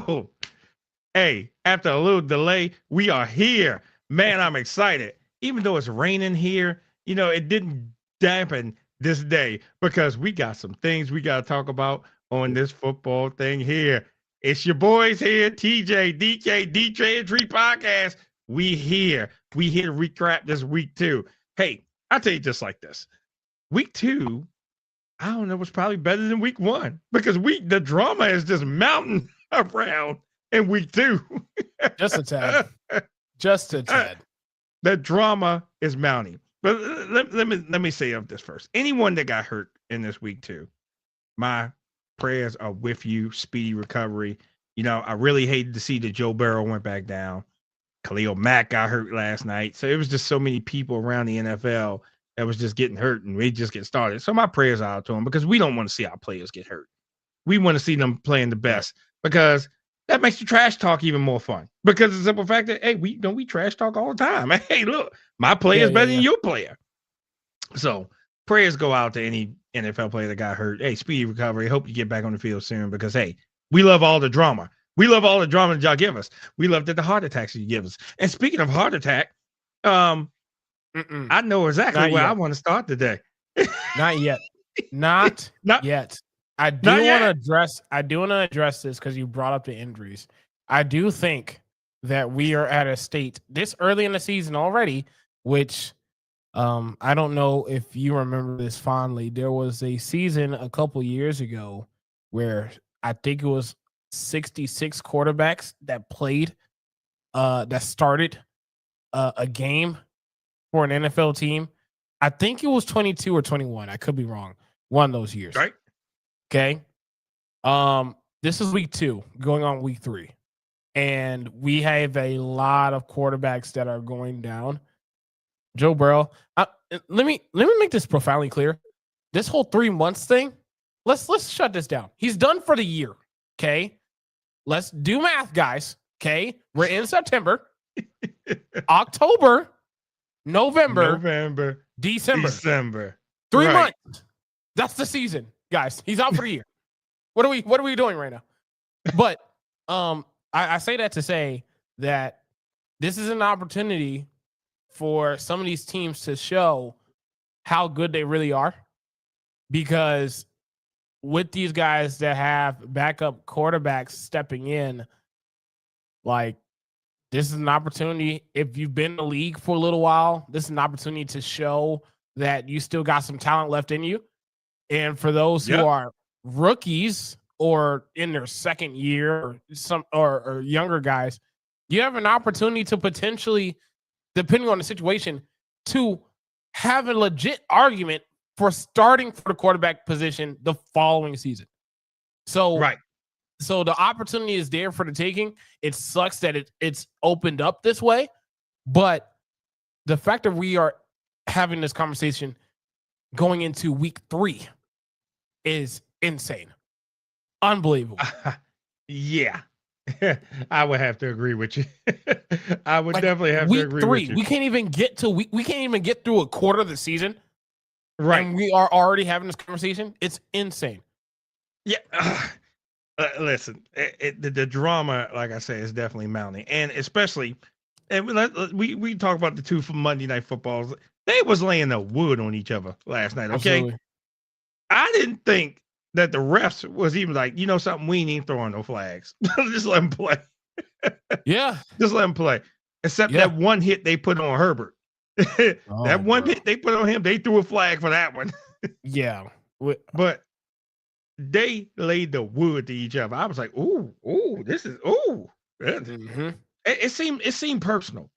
go. Hey, after a little delay, we are here. Man, I'm excited. Even though it's raining here, it didn't dampen this day because we got some things we got to talk about on this football thing here. It's your boys here, TJ, DK, DJ and Tree Podcast. We here. We here to recap this week too. Hey, I'll tell you just like this. Week 2, I don't know, was probably better than week 1 because the drama is just mounting around in week 2. Just a tad. Just a tad. The drama is mounting. But let me say of this first. Anyone that got hurt in this week 2, my prayers are with you. Speedy recovery. I really hated to see that Joe Burrow went back down. Khalil Mack got hurt last night. So it was just so many people around the NFL that was just getting hurt, and we just get started. So my prayers are out to them because we don't want to see our players get hurt. We want to see them playing the best because that makes the trash talk even more fun. Because of the simple fact that, hey, we trash talk all the time. Hey, look, my player is better than your player. So prayers go out to any NFL player that got hurt. Hey, speedy recovery. Hope you get back on the field soon because, hey, we love all the drama. We love all the drama that y'all give us. We love the heart attacks that you give us. And speaking of heart attack, I know exactly where I want to start today. Not yet. Not yet. I do want to address this because you brought up the injuries. I do think that we are at a state this early in the season already, which I don't know if you remember this fondly. There was a season a couple years ago where I think it was 66 quarterbacks that played, that started a game for an NFL team. I think it was 22 or 21. I could be wrong. One of those years. Right. Okay. This is week 2, going on week 3. And we have a lot of quarterbacks that are going down. Joe Burrow. Let me make this profoundly clear. This whole 3 months thing, let's shut this down. He's done for the year. Okay. Let's do math, guys. Okay. We're in September, October, November, December. 3 months. That's the season, guys. He's out for the year. What are we doing right now? But I say that to say that this is an opportunity for some of these teams to show how good they really are, because with these guys that have backup quarterbacks stepping in, like, this is an opportunity. If you've been in the league for a little while, this is an opportunity to show that you still got some talent left in you. And for those who are rookies or in their second year or younger guys, you have an opportunity to potentially, depending on the situation, to have a legit argument for starting for the quarterback position the following season. So, so the opportunity is there for the taking. It sucks that it's opened up this way, but the fact that we are having this conversation going into week 3 is insane. Unbelievable. Yeah. I would have to agree with you. I would definitely have to agree with you. We can't even get through a quarter of the season. Right. And we are already having this conversation. It's insane. Yeah. Listen, the drama, like I say, is definitely mounting. And especially, and we talk about the two from Monday Night Footballs. They was laying the wood on each other last night, okay? Absolutely. I didn't think that the refs was even like, something, we ain't even throwing no flags. Just let them play. Yeah. Just let them play. Except that one hit they put on Herbert. Hit they put on him, they threw a flag for that one. Yeah. But they laid the wood to each other. I was like, ooh, this is, Mm-hmm. It seemed personal.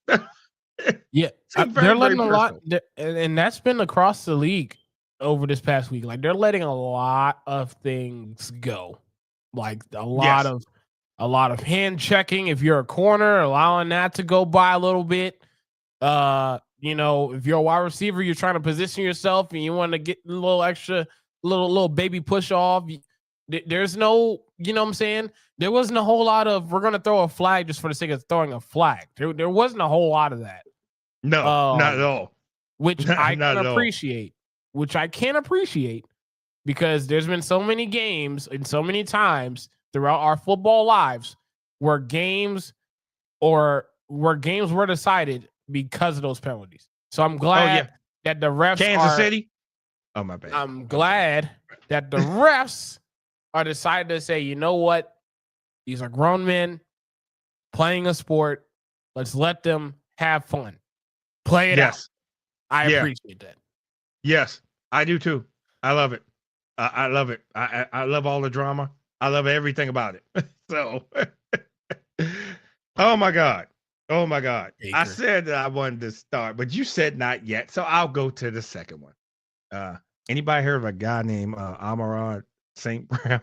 Yeah. They're letting a lot, and that's been across the league over this past week. Like, they're letting a lot of things go. Like a lot of hand checking. If you're a corner, allowing that to go by a little bit. If you're a wide receiver, you're trying to position yourself and you want to get a little extra, little baby push off. There's no, you know what I'm saying? There wasn't a whole lot of, we're going to throw a flag just for the sake of throwing a flag. There wasn't a whole lot of that. No, not at all. Which I can appreciate because there's been so many games and so many times throughout our football lives where games were decided because of those penalties. So I'm glad that the refs Kansas City. Oh, my bad. I'm glad that the refs are decided to say, you know what? These are grown men playing a sport. Let's let them have fun. Play it out. I appreciate that. Yes, I do too. I love it. I love it. I love all the drama. I love everything about it. So, oh my God. Baker. I said that I wanted to start, but you said not yet. So I'll go to the second one. Anybody heard of a guy named Amon-Ra St. Brown?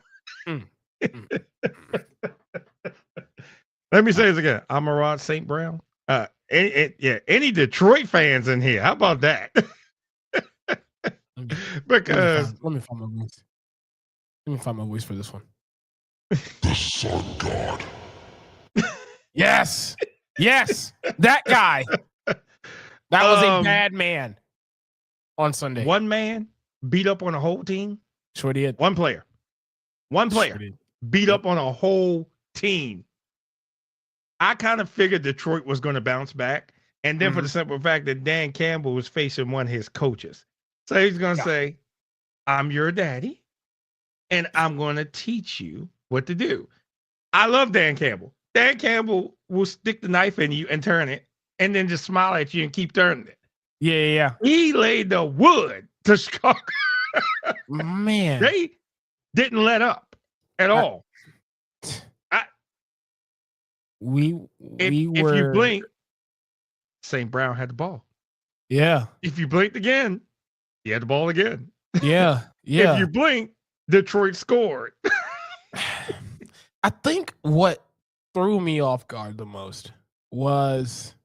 Let me say this again. Amon-Ra St. Brown. Any Detroit fans in here? How about that? Because let me find my voice. Let me find my voice for this one. The Sun God. Yes, that guy. That was a bad man on Sunday. One man beat up on a whole team. Sure did. One player beat up on a whole team. I kind of figured Detroit was going to bounce back. And then for the simple fact that Dan Campbell was facing one of his coaches. So he's going to say, I'm your daddy, and I'm going to teach you what to do. I love Dan Campbell. Dan Campbell will stick the knife in you and turn it, and then just smile at you and keep turning it. Yeah. He laid the wood to Chicago. Man. They didn't let up at all. If you blink, St. Brown had the ball. Yeah. If you blinked again, he had the ball again. Yeah. If you blink, Detroit scored. I think what threw me off guard the most was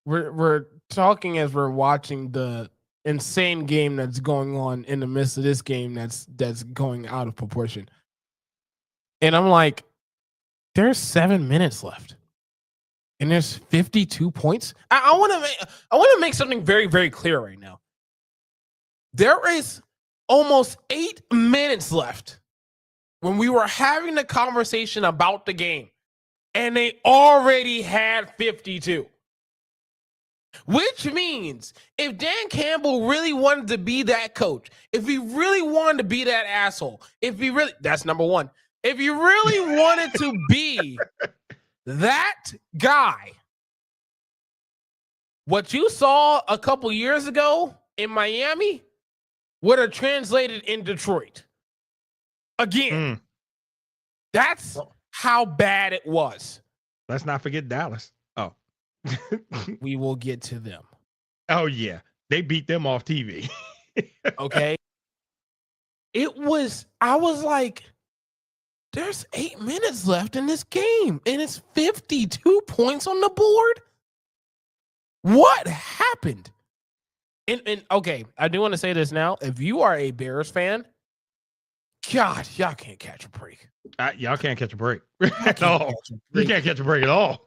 we're talking as we're watching the insane game that's going on in the midst of this game that's going out of proportion. And I'm like, there's 7 minutes left. And there's 52 points. I want to make something very, very clear right now. There is almost 8 minutes left when we were having the conversation about the game, and they already had 52. Which means if Dan Campbell really wanted to be that coach, if he really wanted to be that asshole, that's number one. If you really wanted to be that guy, what you saw a couple years ago in Miami would have translated in Detroit. Again, that's how bad it was. Let's not forget Dallas. Oh. We will get to them. Oh, yeah. They beat them off TV. Okay. I was like, there's 8 minutes left in this game, and it's 52 points on the board. What happened? And okay, I do want to say this now. If you are a Bears fan, God, y'all can't catch a break. Y'all can't catch a break at all. You can't catch a break at all.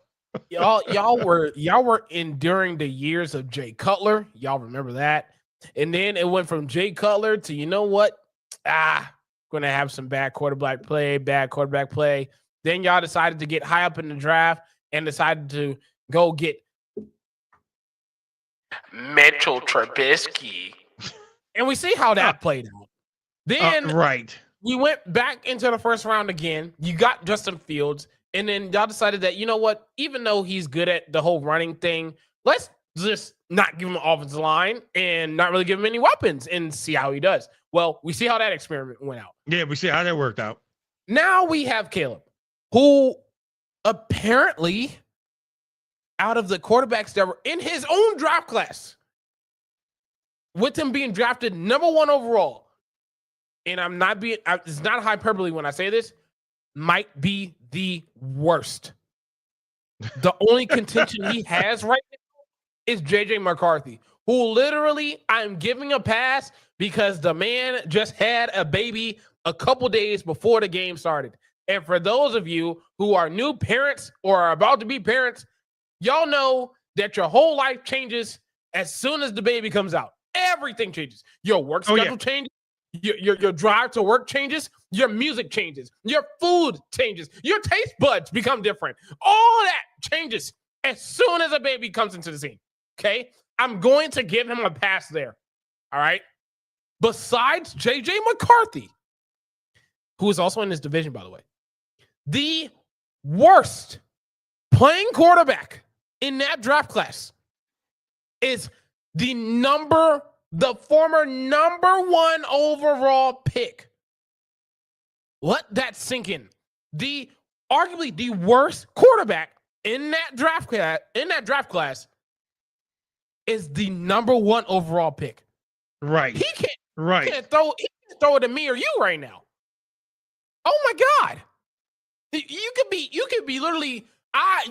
y'all were enduring the years of Jay Cutler. Y'all remember that? And then it went from Jay Cutler to, you know what? Going to have some bad quarterback play. Then y'all decided to get high up in the draft and decided to go get Mitchell Trubisky. And we see how that played out. Then we went back into the first round again. You got Justin Fields. And then y'all decided that, you know what? Even though he's good at the whole running thing, let's just not give him an offensive line and not really give him any weapons and see how he does. Well, we see how that experiment went out. Yeah, we see how that worked out. Now we have Caleb, who apparently, out of the quarterbacks that were in his own draft class, with him being drafted number 1 overall, and it's not hyperbole when I say this, might be the worst. The only contention he has right now is JJ McCarthy, who literally I'm giving a pass because the man just had a baby a couple days before the game started. And for those of you who are new parents or are about to be parents, y'all know that your whole life changes as soon as the baby comes out. Everything changes. Your work schedule changes. Your drive to work changes. Your music changes. Your food changes. Your taste buds become different. All that changes as soon as a baby comes into the scene. Okay? I'm going to give him a pass there. All right? Besides J.J. McCarthy, who is also in this division, by the way, the worst playing quarterback in that draft class is the former number 1 overall pick. Let that sink in. Arguably the worst quarterback in that draft class is the number 1 overall pick. Right. He can't throw it to me or you right now. Oh my God. You could be literally,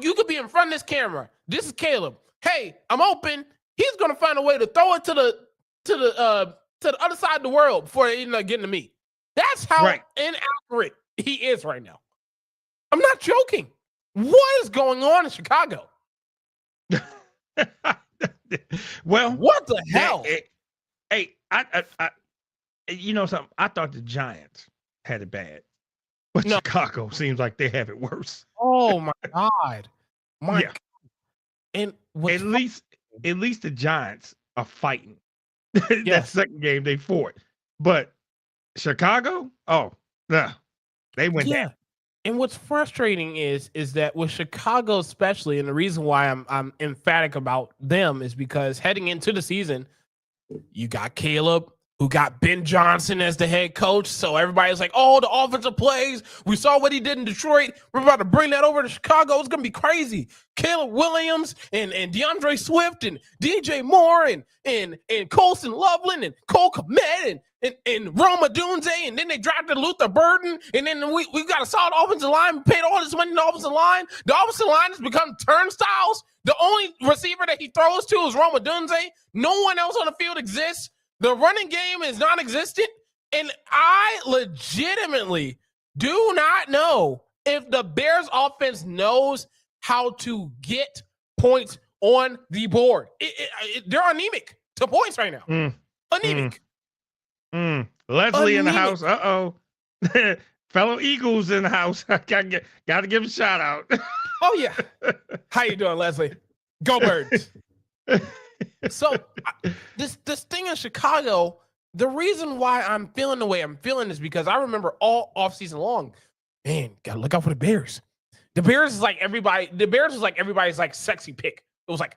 you could be in front of this camera. This is Caleb. Hey, I'm open. He's gonna find a way to throw it to the other side of the world before it getting to me. That's how inaccurate he is right now. I'm not joking. What is going on in Chicago? Well, what the hell? Hey, I you know something? I thought the Giants had it bad, but Chicago seems like they have it worse. Oh my God! God. And at least the Giants are fighting. That second game they fought, but Chicago, they went down. And what's frustrating is that with Chicago especially, and the reason why I'm emphatic about them is because heading into the season, you got Caleb, who got Ben Johnson as the head coach. So everybody's like, oh, the offensive plays. We saw what he did in Detroit. We're about to bring that over to Chicago. It's going to be crazy. Caleb Williams and DeAndre Swift and DJ Moore and Colson Loveland and Cole Kmet and Roma Dunze, and then they drafted Luther Burden, and then we got a solid offensive line. We paid all this money in the offensive line. The offensive line has become turnstiles. The only receiver that he throws to is Roma Dunze. No one else on the field exists. The running game is non-existent, and I legitimately do not know if the Bears offense knows how to get points on the board. They're anemic to points right now. Anemic. Leslie in the house. Fellow Eagles in the house. I gotta give a shout out. Oh yeah. How you doing, Leslie? Go Birds. So this thing in Chicago, the reason why I'm feeling the way I'm feeling is because I remember all offseason long, man, gotta look out for the Bears. The Bears is like everybody's like sexy pick. It was like,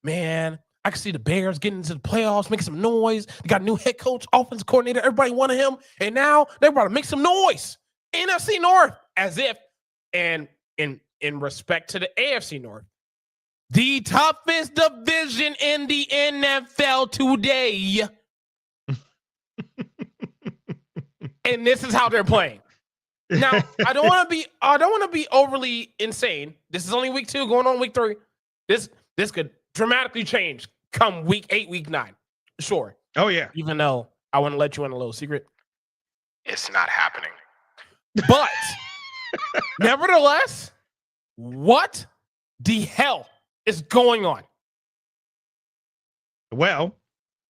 man, I can see the Bears getting into the playoffs, making some noise. They got a new head coach, offensive coordinator. Everybody wanted him. And now they're about to make some noise. NFC North, as if, and in respect to the AFC North, the toughest division in the NFL today. And this is how they're playing. Now, I don't want to be overly insane. This is only week 2, going on week 3. This could dramatically change come week 8, week 9. Sure. Oh yeah. Even though I want to let you in a little secret, it's not happening. But nevertheless, what the hell is going on? Well,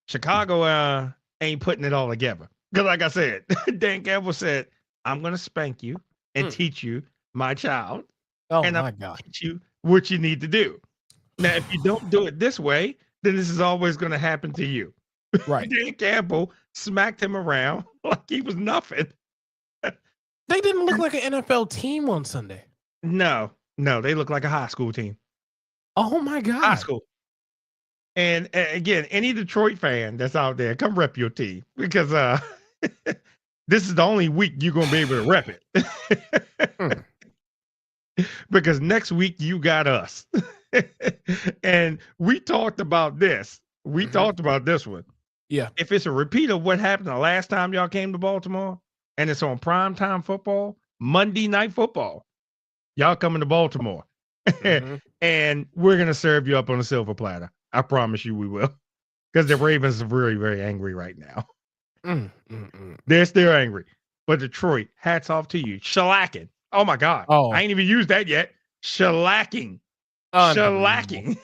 Chicago ain't putting it all together. Because like I said, Dan Campbell said, I'm going to spank you and teach you, my child. Oh, and my God. Teach you what you need to do. Now, if you don't do it this way, then this is always going to happen to you. Right. Dan Campbell smacked him around like he was nothing. They didn't look like an NFL team on Sunday. No, they look like a high school team. Oh, my God. High school. And again, any Detroit fan that's out there, come rep your team because this is the only week you're going to be able to rep it. Because next week you got us. And we talked about this. We talked about this one. Yeah. If it's a repeat of what happened the last time y'all came to Baltimore and it's on primetime football, Monday Night Football, y'all coming to Baltimore. And we're going to serve you up on a silver platter. I promise you we will. Because the Ravens are very, very angry right now. They're still angry. But Detroit, hats off to you. Shellacking. Oh, my God. Oh. I ain't even used that yet. Shellacking. Shellacking.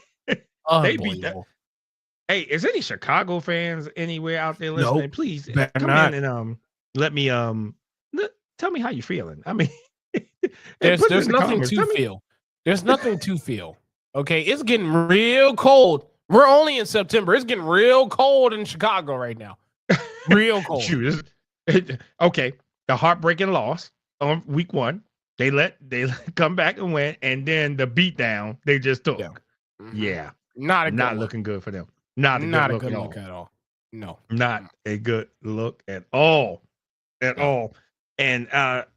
Hey, is any Chicago fans anywhere out there listening? Nope. Please Better come not. in and let me tell me how you feeling. I mean, There's put it in the nothing comments. to Tell me. feel. There's nothing to feel. Okay, it's getting real cold. We're only in September. It's getting real cold in Chicago right now. Real cold. Shoot, okay, the heartbreaking loss on week 1. They let come back and win, and then the beatdown they just took. Yeah. Yeah, Not a good not look. looking good for them. Not a Not good a look good at look all. at all. No. Not a good look at all. At No. all. And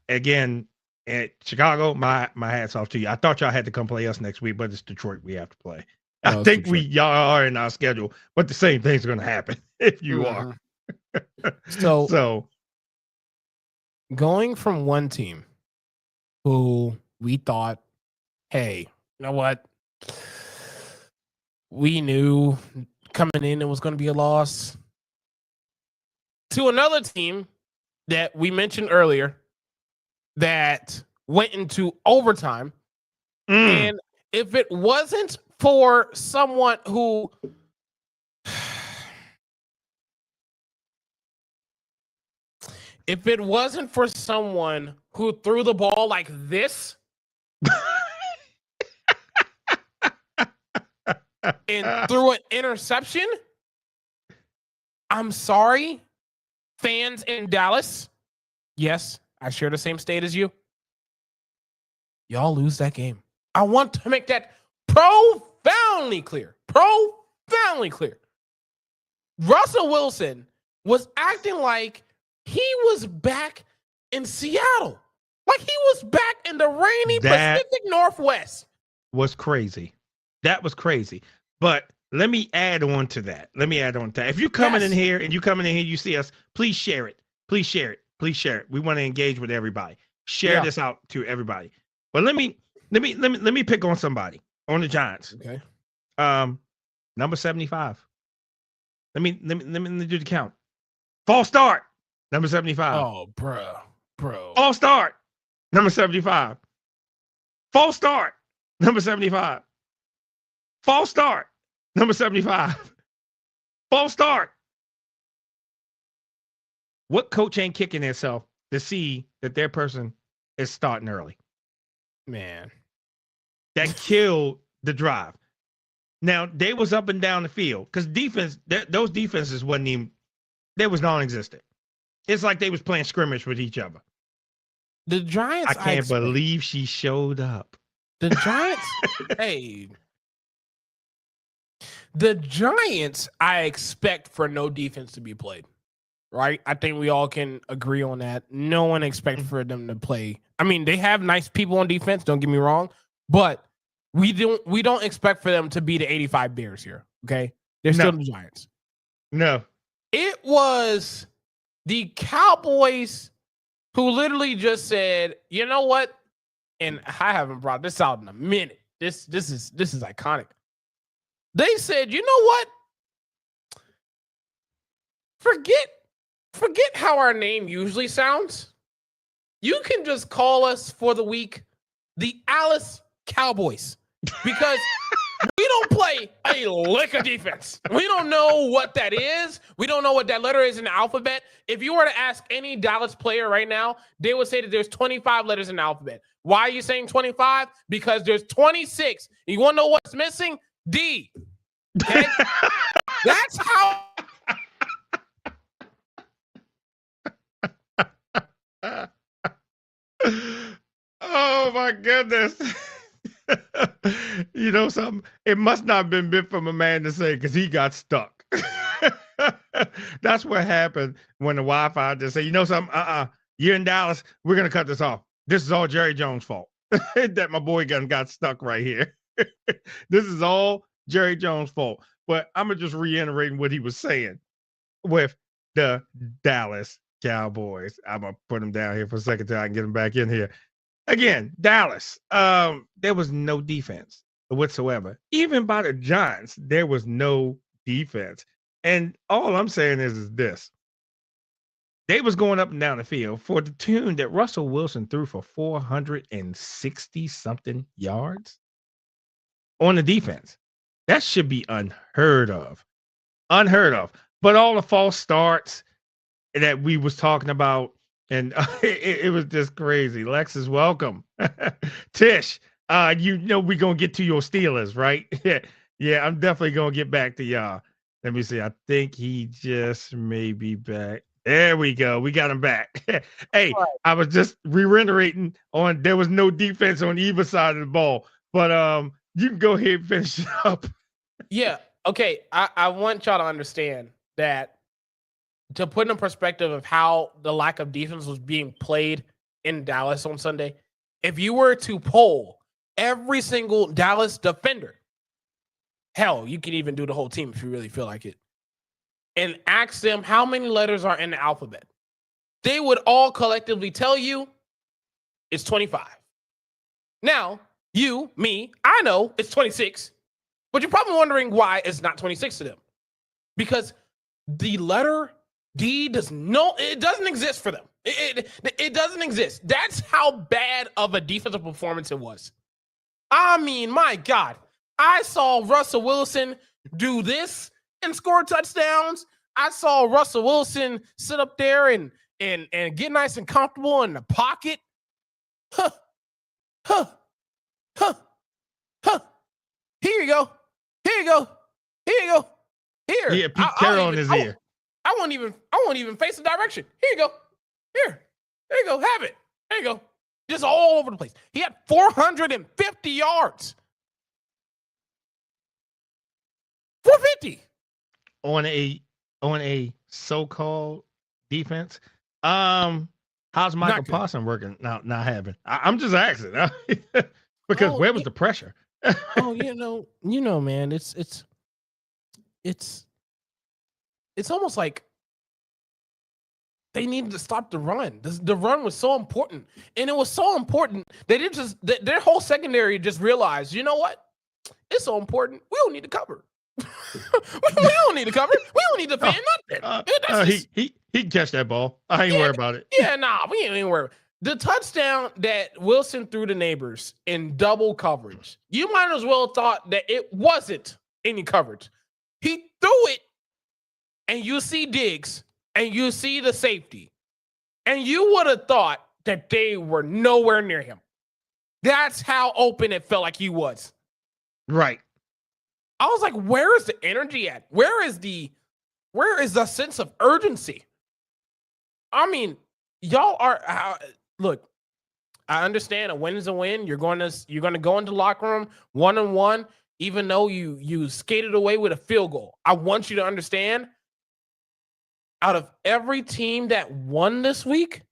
again, at Chicago, my hats off to you. I thought y'all had to come play us next week, but it's Detroit we have to play. No, I it's think Detroit. y'all are in our schedule, but the same thing's going to happen if you are. So going from one team who we thought, hey, you know what? We knew coming in it was going to be a loss, to another team that we mentioned earlier that went into overtime. And if it wasn't for someone who threw the ball like this and threw an interception, I'm sorry, fans in Dallas. Yes, I share the same state as you. Y'all lose that game. I want to make that profoundly clear. Profoundly clear. Russell Wilson was acting like he was back in Seattle. Like he was back in the rainy Pacific Northwest. Was crazy. That was crazy. But let me add on to that. If you're coming in here and you see us, please share it. Please share it. Please share it. We want to engage with everybody. Share this out to everybody. But let me pick on somebody on the Giants. Okay. Number 75. Let me do the count. False start. Number 75. Oh, bro. False start. Number 75. False start. Number 75. False start. Number 75. False start. What coach ain't kicking themselves to see that their person is starting early? Man. That killed the drive. Now, they was up and down the field because those defenses they was non-existent. It's like they was playing scrimmage with each other. The Giants, I can't believe she showed up. The Giants, the Giants, I expect for no defense to be played, right? I think we all can agree on that. No one expects for them to play. I mean, they have nice people on defense, don't get me wrong, but we don't expect for them to be the 85 Bears here, okay? They're still the Giants. No. It was the Cowboys who literally just said, you know what? And I haven't brought this out in a minute. This is iconic. They said, you know what? Forget how our name usually sounds. You can just call us for the week the Alice Cowboys, because we don't play a lick of defense. We don't know what that is. We don't know what that letter is in the alphabet. If you were to ask any Dallas player right now, they would say that there's 25 letters in the alphabet. Why are you saying 25? Because there's 26. You want to know what's missing? D. Okay? That's how. Oh my goodness. You know something? It must not have been meant from a man to say because he got stuck. That's what happened when the Wi-Fi just said, you know something? You're in Dallas. We're going to cut this off. This is all Jerry Jones' fault that my boy got stuck right here. This is all Jerry Jones' fault. But I'm going to just reiterate what he was saying with the Dallas Cowboys. I'm going to put him down here for a second till I can get him back in here. Again, Dallas, there was no defense whatsoever. Even by the Giants, there was no defense. And all I'm saying is this. They was going up and down the field for the tune that Russell Wilson threw for 460-something yards on the defense. That should be unheard of. unheard of. But all the false starts that we was talking about, and it was just crazy. Lexus, welcome. Tish, you know we're gonna get to your Steelers, right? Yeah, I'm definitely gonna get back to y'all. Let me see. I think he just may be back. There we go. We got him back. Hey, Right. I was just reiterating on there was no defense on either side of the ball, but you can go ahead and finish it up. Yeah. Okay. I want y'all to understand that, to put in perspective of how the lack of defense was being played in Dallas on Sunday, if you were to poll every single Dallas defender, hell, you can even do the whole team if you really feel like it, and ask them how many letters are in the alphabet, they would all collectively tell you it's 25. Now, you, me, I know it's 26, but you're probably wondering why it's not 26 to them. Because the letter D doesn't exist for them. It doesn't exist. That's how bad of a defensive performance it was. I mean, my God, I saw Russell Wilson do this and score touchdowns. I saw Russell Wilson sit up there and get nice and comfortable in the pocket. Huh. Here you go. Here you go. Here you go. Here. Yeah, Pete Carroll in his ear. I won't even face the direction. Here you go. Here. There you go. Have it. There you go. Just all over the place. He had 450 yards. 450 on a so-called defense. How's Michael Parsons working? Not having. I'm just asking because where was the pressure? Oh, you know, man, it's almost like they needed to stop the run. The run was so important, and it was so important they didn't just their whole secondary just realized, you know what? It's so important. We don't need to cover. we don't need to cover. We don't need to defend nothing. He can catch that ball. I ain't worried about it. Yeah, nah, we ain't worried. The touchdown that Wilson threw to Neighbors in double coverage, you might as well thought that it wasn't any coverage. He threw it, and you see Diggs, and you see the safety, and you would have thought that they were nowhere near him. That's how open it felt like he was. Right. I was like, where is the energy at? Where is the sense of urgency? I mean, y'all are look, I understand a win is a win. You're going to go into the locker room 1-1, even though you skated away with a field goal. I want you to understand, out of every team that won this week,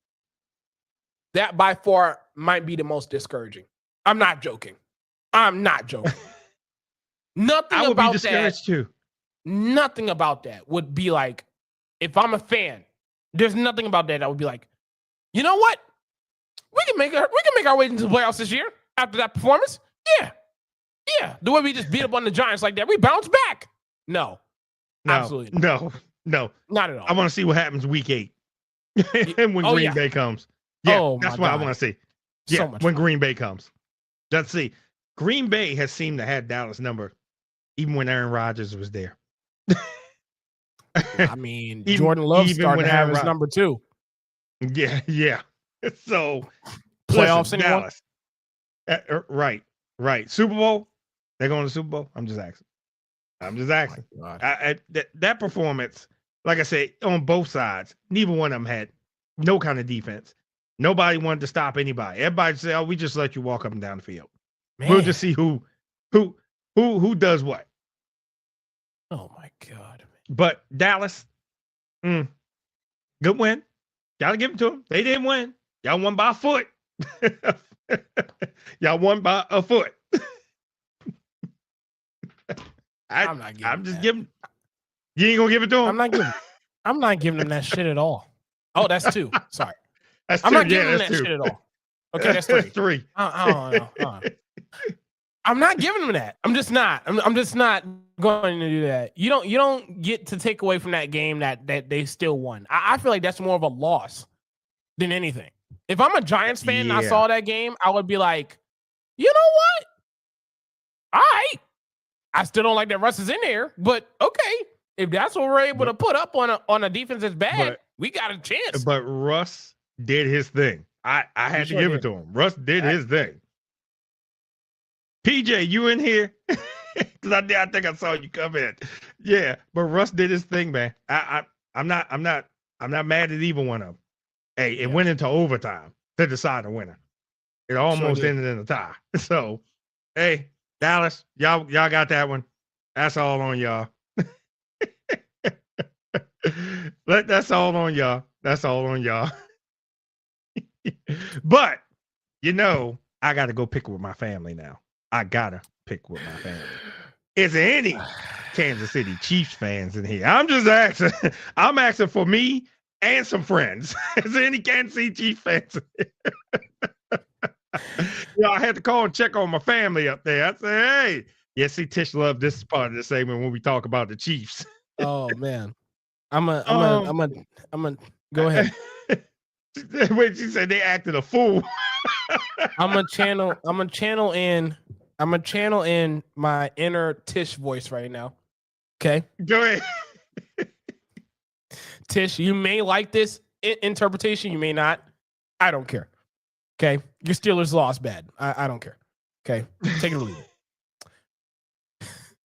that by far might be the most discouraging. I'm not joking. Nothing I would about be discouraged too. Nothing about that would be like, if I'm a fan, there's nothing about that would be like, you know what? We can make our way into the playoffs this year after that performance. Yeah. The way we just beat up on the Giants like that, we bounce back. No, absolutely no, not at all. I want to see what happens week 8 and when Green Bay comes. Yeah, that's what I want to see. Yeah, so when Green Bay comes. Let's see. Green Bay has seemed to have Dallas number even when Aaron Rodgers was there. I mean, Jordan Love started to have his number too. Yeah. So playoffs listen, Dallas. Right. Super Bowl. They're going to the Super Bowl. I'm just asking. Oh, that performance, like I said, on both sides, neither one of them had no kind of defense. Nobody wanted to stop anybody. Everybody said, "Oh, we just let you walk up and down the field. Man. We'll just see who does what." Oh my God! But Dallas, good win. Gotta give it to them. They didn't win. Y'all won by a foot. Y'all won by a foot. I'm just giving. You ain't gonna give it to him. I'm not giving them that shit at all. Oh, that's 2. Sorry. That's I'm 2. not giving them that 2. shit at all. Okay, that's 3. 3. I'm not giving them that. I'm just not. I'm just not going to do that. You don't get to take away from that game that they still won. I feel like that's more of a loss than anything. If I'm a Giants fan and I saw that game, I would be like, you know what? All right. I still don't like that Russ is in there, but okay. If that's what we're able to put up on a defense that's bad, we got a chance. But Russ did his thing. I had to give it to him. Russ did his thing. PJ, you in here? Because I think I saw you come in. Yeah, but Russ did his thing, man. I'm not mad at either one of them. Hey, it went into overtime to decide the winner. It almost ended in a tie. So, hey, Dallas, y'all got that one. That's all on y'all. That's all on y'all. That's all on y'all. But, I got to go pick with my family now. I got to pick with my family. Is there any Kansas City Chiefs fans in here? I'm just asking. I'm asking for me and some friends. Is there any Kansas City Chiefs fans? I had to call and check on my family up there. I said, hey, see, Tish loved this part of the segment when we talk about the Chiefs. Oh man, I'm a go ahead. Wait, she said they acted a fool. I'm a channel in my inner Tish voice right now. Okay, go ahead. Tish, you may like this interpretation, you may not. I don't care. Okay, your Steelers lost bad. I don't care. Okay, take it or leave it.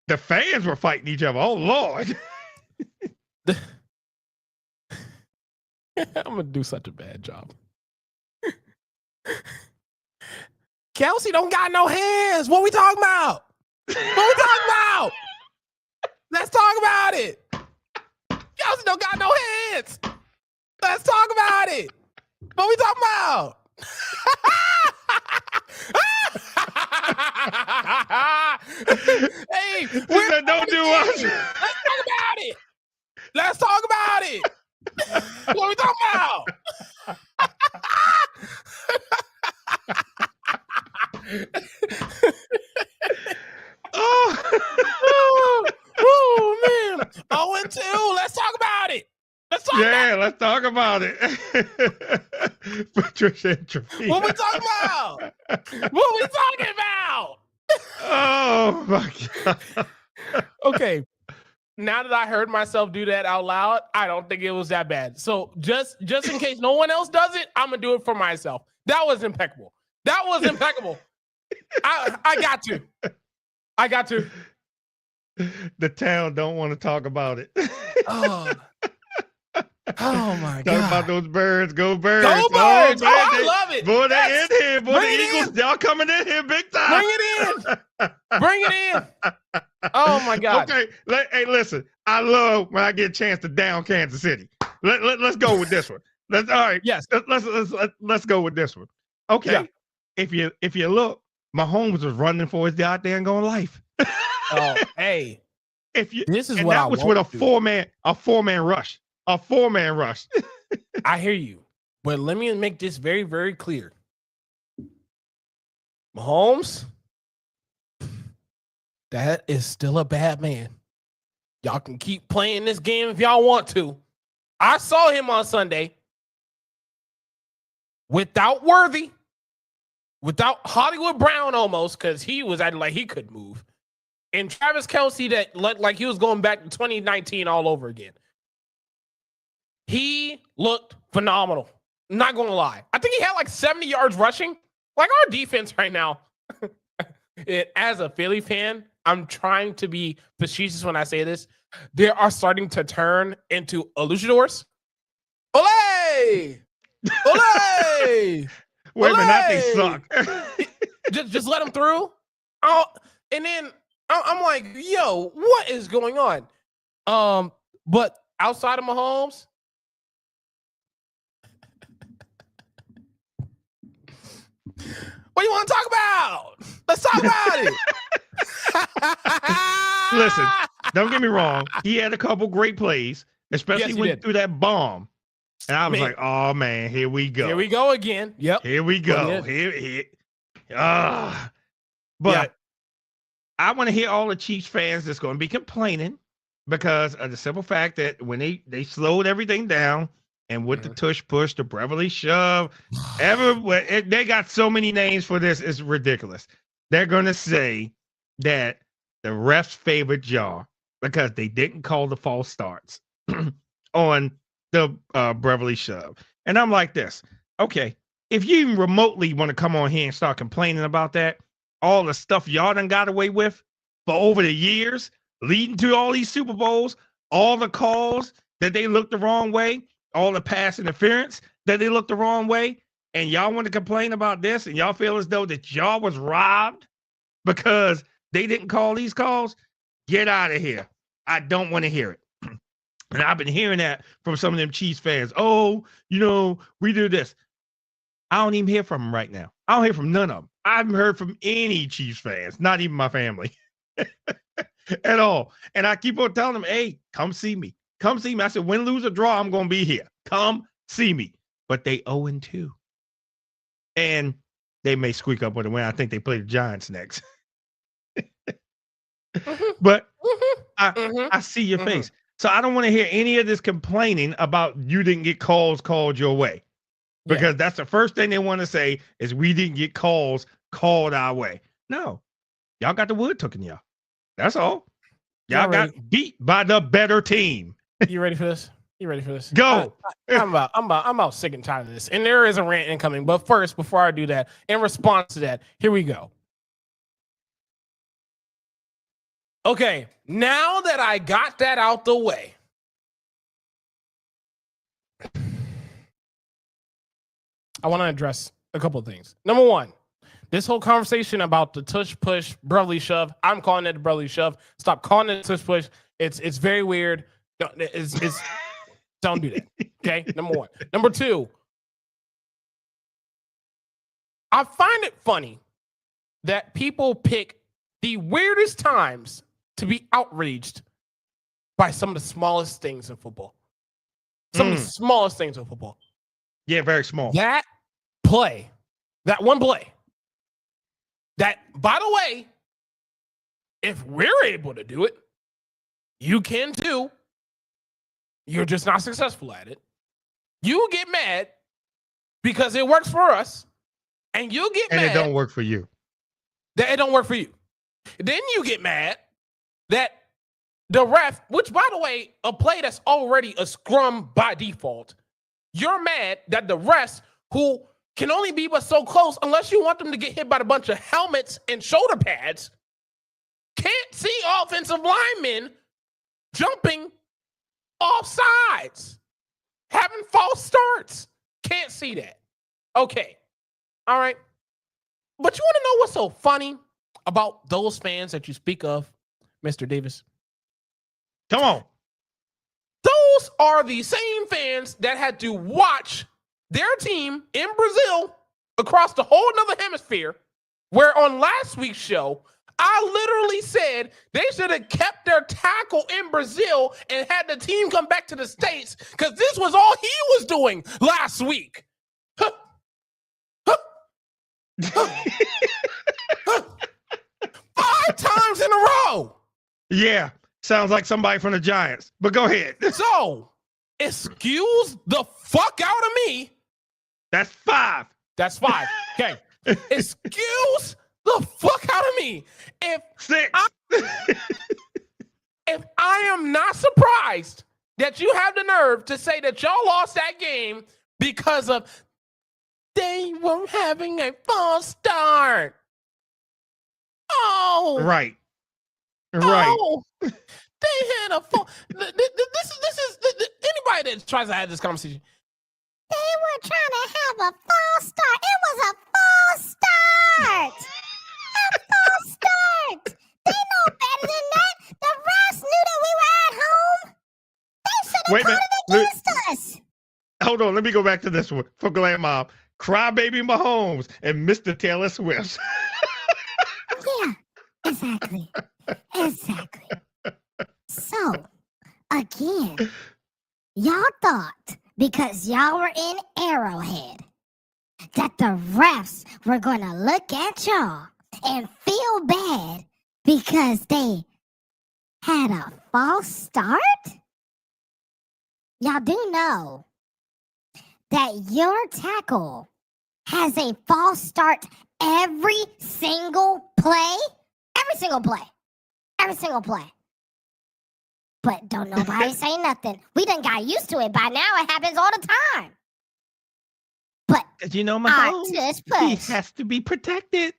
The fans were fighting each other. Oh Lord. I'm gonna do such a bad job. Kelsey don't got no hands. What we talking about? What we talking about? Let's talk about it. Kelsey don't got no hands. Let's talk about it. What we talking about? Hey, don't do us. Let's talk about it. Let's talk about it. What we talking about? Oh man. 0-2. Let's talk about it. Let's talk about it. Patricia and Trevino. What we talking about? What we talking about? Oh my God. Okay. Now that I heard myself do that out loud, I don't think it was that bad. So just in case no one else does it, I'm gonna do it for myself. That was impeccable. That was impeccable. I got to. The town don't want to talk about it. Oh my God. Talk about those birds. Go birds. Go birds. Oh, I love it. Boy, they in here. Boy, the Eagles, y'all coming in here big time. Bring it in. Bring it in. Oh my God. Okay. Hey, listen. I love when I get a chance to down Kansas City. Let's go with this one. All right. Yes. Let's go with this one. Okay. Yeah. If you look, Mahomes was running for his goddamn going life. Oh, hey. This is what I was with a four-man rush. A four-man rush. I hear you. But let me make this very, very clear. Mahomes, that is still a bad man. Y'all can keep playing this game if y'all want to. I saw him on Sunday without Worthy, without Hollywood Brown almost, because he was acting like he could move. And Travis Kelce that looked like he was going back to 2019 all over again. He looked phenomenal. Not going to lie. I think he had like 70 yards rushing. Like our defense right now. As a Philly fan, I'm trying to be facetious when I say this. They are starting to turn into luchadors. Ole! Ole! Wait a minute, that thing suck. just let him through. And then I'm like, yo, what is going on? But outside of Mahomes, what do you want to talk about? Let's talk about it. Listen, don't get me wrong. He had a couple great plays, especially when he threw that bomb. And I was like, oh, man, here we go. Here we go again. Yep. Here we go. But I want to hear all the Chiefs fans that's going to be complaining because of the simple fact that when they slowed everything down and with the tush push, the Beverly shove, everywhere, they got so many names for this. It's ridiculous. They're going to say that the refs favored y'all. because they didn't call the false starts on the Beverly Shove. And I'm like this, okay, if you even remotely want to come on here and start complaining about that, all the stuff y'all done got away with for over the years, leading to all these Super Bowls, all the calls that they looked the wrong way, all the pass interference that they looked the wrong way, and y'all want to complain about this, and y'all feel as though that y'all was robbed because they didn't call these calls, get out of here. I don't want to hear it. And I've been hearing that from some of them Chiefs fans. Oh, we do this. I don't even hear from them right now. I don't hear from none of them. I haven't heard from any Chiefs fans, not even my family at all. And I keep on telling them, hey, come see me. Come see me. I said, win, lose, or draw, I'm going to be here. Come see me. But they 0-2. And they may squeak up with a win. I think they play the Giants next. But I see your face. So I don't want to hear any of this complaining about you didn't get calls called your way. Because that's the first thing they want to say is we didn't get calls called our way. No. Y'all got the wood took in y'all. That's all. Y'all got beat by the better team. You ready for this? You ready for this? Go. I'm about sick and tired of this. And there is a rant incoming. But first, before I do that, in response to that, here we go. Okay, now that I got that out the way, I want to address a couple of things. Number one, this whole conversation about the tush push Beverly Shove, I'm calling it the Beverly Shove. Stop calling it tush push. It's very weird. It's don't do that. Okay, number one. Number two, I find it funny that people pick the weirdest times to be outraged by some of the smallest things in football. Some of the smallest things in football. Yeah, very small. That one play, that, by the way, if we're able to do it, you can too. You're just not successful at it. You get mad because it works for us, and you get mad. And it don't work for you. That it don't work for you. Then you get mad that the ref, which, by the way, a play that's already a scrum by default, you're mad that the refs, who can only be but so close unless you want them to get hit by a bunch of helmets and shoulder pads, can't see offensive linemen jumping off sides, having false starts. Can't see that. Okay. All right. But you want to know what's so funny about those fans that you speak of, Mr. Davis? Come on. Those are the same fans that had to watch their team in Brazil across the whole nother hemisphere, where on last week's show, I literally said they should have kept their tackle in Brazil and had the team come back to the States because this was all he was doing last week. 5 times in a row. Yeah. Sounds like somebody from the Giants, but go ahead. So, excuse the fuck out of me. That's 5. That's 5. Okay. Excuse the fuck out of me. If 6. if I am not surprised that you have the nerve to say that y'all lost that game because of they were having a false start. Oh. Right. Right. Oh, they had a false. This is anybody that tries to have this conversation. They were trying to have a false start. It was a false start. A false start. They know better than that. The refs knew that we were at home. They should have called it against us. Hold on. Let me go back to this one for Glam Mob. Crybaby Mahomes and Mr. Taylor Swift. Yeah, exactly. Exactly. So, again, y'all thought because y'all were in Arrowhead that the refs were going to look at y'all and feel bad because they had a false start? Y'all do know that your tackle has a false start every single play? Every single play. Every single play. But don't nobody say nothing. We done got used to it. By now, it happens all the time. But You know, my our home, tush he push, has to be protected.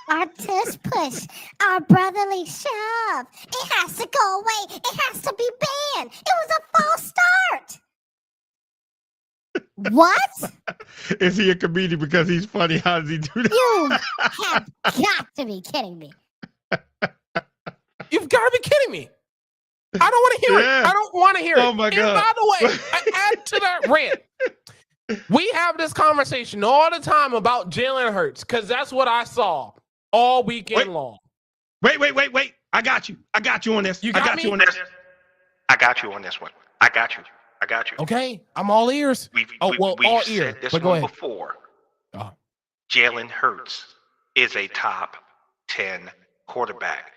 our tush push, our brotherly shove. It has to go away. It has to be banned. It was a false start. What? Is he a comedian because he's funny? How does he do that? You have got to be kidding me. You've got to be kidding me. I don't want to hear Yeah. it. I don't want to hear it. Oh, my And God. by the way, I add to that rant. We have this conversation all the time about Jalen Hurts because that's what I saw all weekend long. Wait. I got you. I got you on this. You I got got me? you on this. I got you on this one. I got you. Okay, I'm all ears. We've all ear. said this But go one ahead. before. Oh. Jalen Hurts is a top 10 quarterback.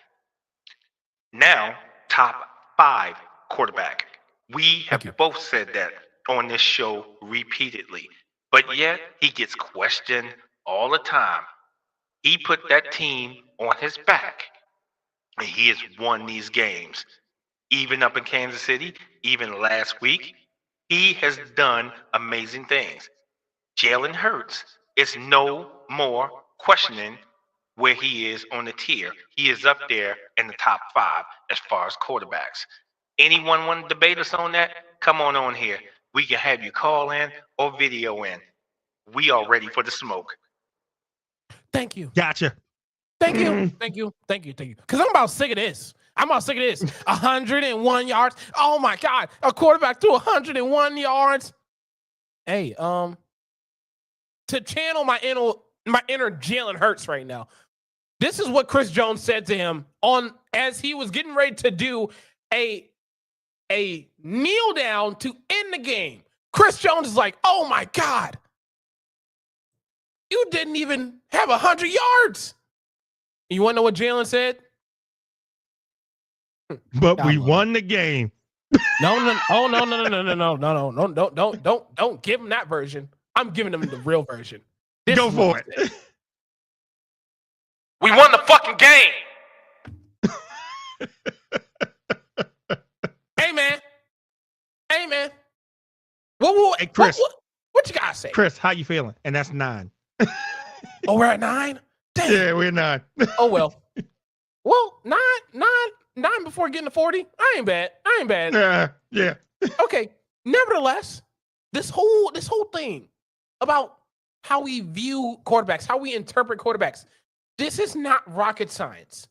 Now, top 5 quarterback. We have Thank you. both said that on this show repeatedly, but yet he gets questioned all the time. He put that team on his back, and he has won these games. Even up in Kansas City, even last week, he has done amazing things. Jalen Hurts is no more questioning where he is on the tier. He is up there in the top 5 as far as quarterbacks. Anyone want to debate us on that? Come on here. We can have you call in or video in. We are ready for the smoke. Thank you. Gotcha. Thank you. Thank you. Because I'm about sick of this. 101 yards. Oh my God. A quarterback threw 101 yards. Hey, to channel my inner Jalen Hurts right now. This is what Chris Jones said to him as he was getting ready to do a kneel down to end the game. Chris Jones is like, oh my God. You didn't even have 100 yards. You want to know what Jalen said? But we Download won the game. No. Oh, no. Don't give him that version. I'm giving him the real version. This Go is what for he it. said. We won the fucking game. Hey, man. What, Hey, Chris. What you gotta say? Chris, how you feeling? And that's 9. Oh, we're at 9? Damn. Yeah, we're 9. Oh, well. Well, 9 before getting to 40? I ain't bad. Yeah. Okay. Nevertheless, this whole thing about how we view quarterbacks, how we interpret quarterbacks, this is not rocket science.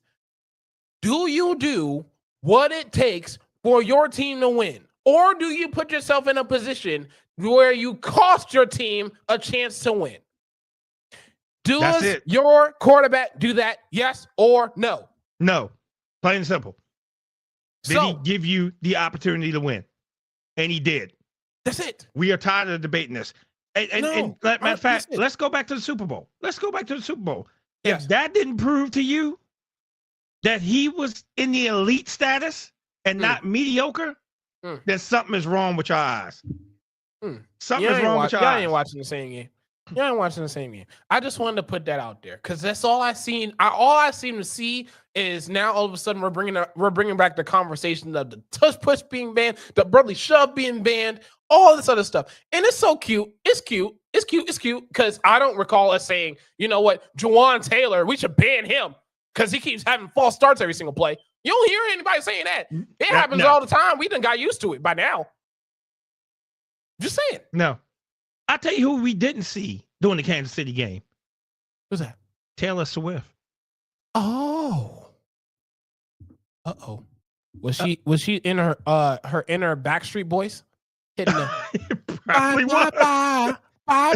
Do you do what it takes for your team to win? Or do you put yourself in a position where you cost your team a chance to win? That's Does it. your quarterback do that? Yes or no? No. Plain and simple. Did he So give you the opportunity to win? And he did. that's it. We are tired of debating this. And No, matter of fact, listen. let's go back to the Super Bowl. Yes. If that didn't prove to you that he was in the elite status and not mediocre, then something is wrong with your eyes. Something is wrong with your Y'all eyes. ain't watching the same game. Y'all ain't watching the same game. I just wanted to put that out there because that's all I seen. All I seem to see is now all of a sudden we're bringing back the conversation of the tush push being banned, the brotherly shove being banned, all this other stuff, and it's so cute. It's cute because I don't recall us saying, you know what, Juwan Taylor, we should ban him because he keeps having false starts every single play. You don't hear anybody saying that. It happens no. all the time. We done got used to it by now. Just saying. No. I'll tell you who we didn't see during the Kansas City game. Who's that? Taylor Swift. Oh. Uh-oh. Was she in her inner Backstreet Boys? Hitting the Probably was.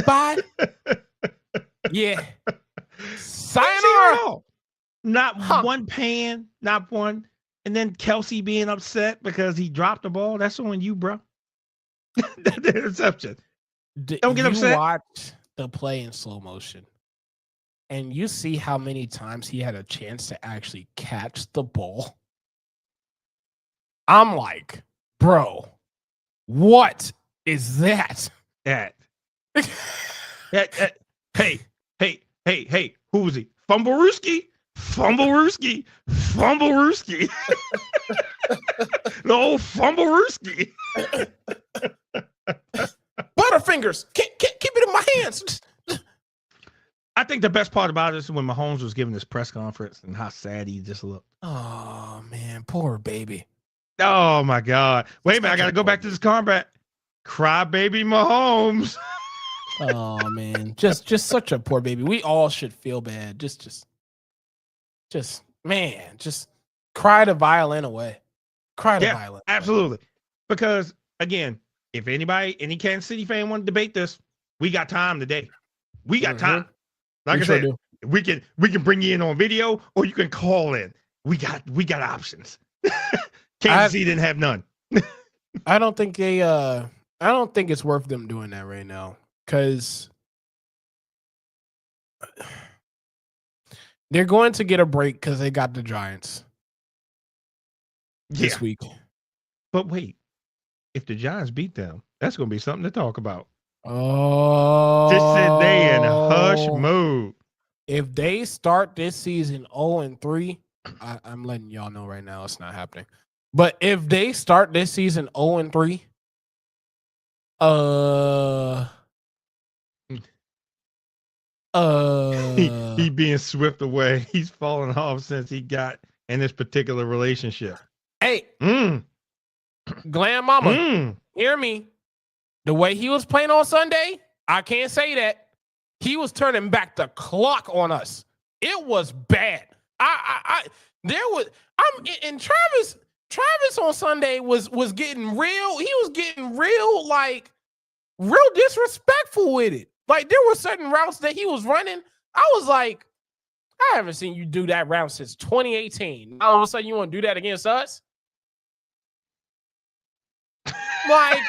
bye. Yeah. Didn't see Sayonara. her at all. Not Huh. one pan, not one. And then Kelsey being upset because he dropped the ball. That's on you, bro. That's the interception. Don't get upset. You watch the play in slow motion, and you see how many times he had a chance to actually catch the ball. I'm like, bro, what is that? That. Hey. Who was he? Fumblerooski. The old fumblerooski. Butterfingers. Keep it in my hands. I think the best part about it is when Mahomes was giving this press conference and how sad he just looked. Oh man, poor baby. Oh my God. Wait a minute, I gotta go back to this combat. Cry baby Mahomes. Oh man, just such a poor baby. We all should feel bad. Just cry the violin away. Cry the violin. Absolutely. Because again, if any Kansas City fan want to debate this, we got time today. We got time. Like I said, we can bring you in on video or you can call in. We got options. Kansas City didn't have none. I don't think it's worth them doing that right now. Because they're going to get a break because they got the Giants this week. But wait, if the Giants beat them, that's going to be something to talk about. Oh, Just said they in hush mode. If they start this season 0-3, I'm letting y'all know right now it's not happening. But if they start this season 0-3, he being swept away. He's fallen off since he got in this particular relationship. Hey, Glam Mama, hear me. The way he was playing on Sunday, I can't say that. He was turning back the clock on us. It was bad. Travis on Sunday was getting real. He was getting real disrespectful with it. Like there were certain routes that he was running. I was like, I haven't seen you do that route since 2018. All of a sudden you want to do that against us? Like,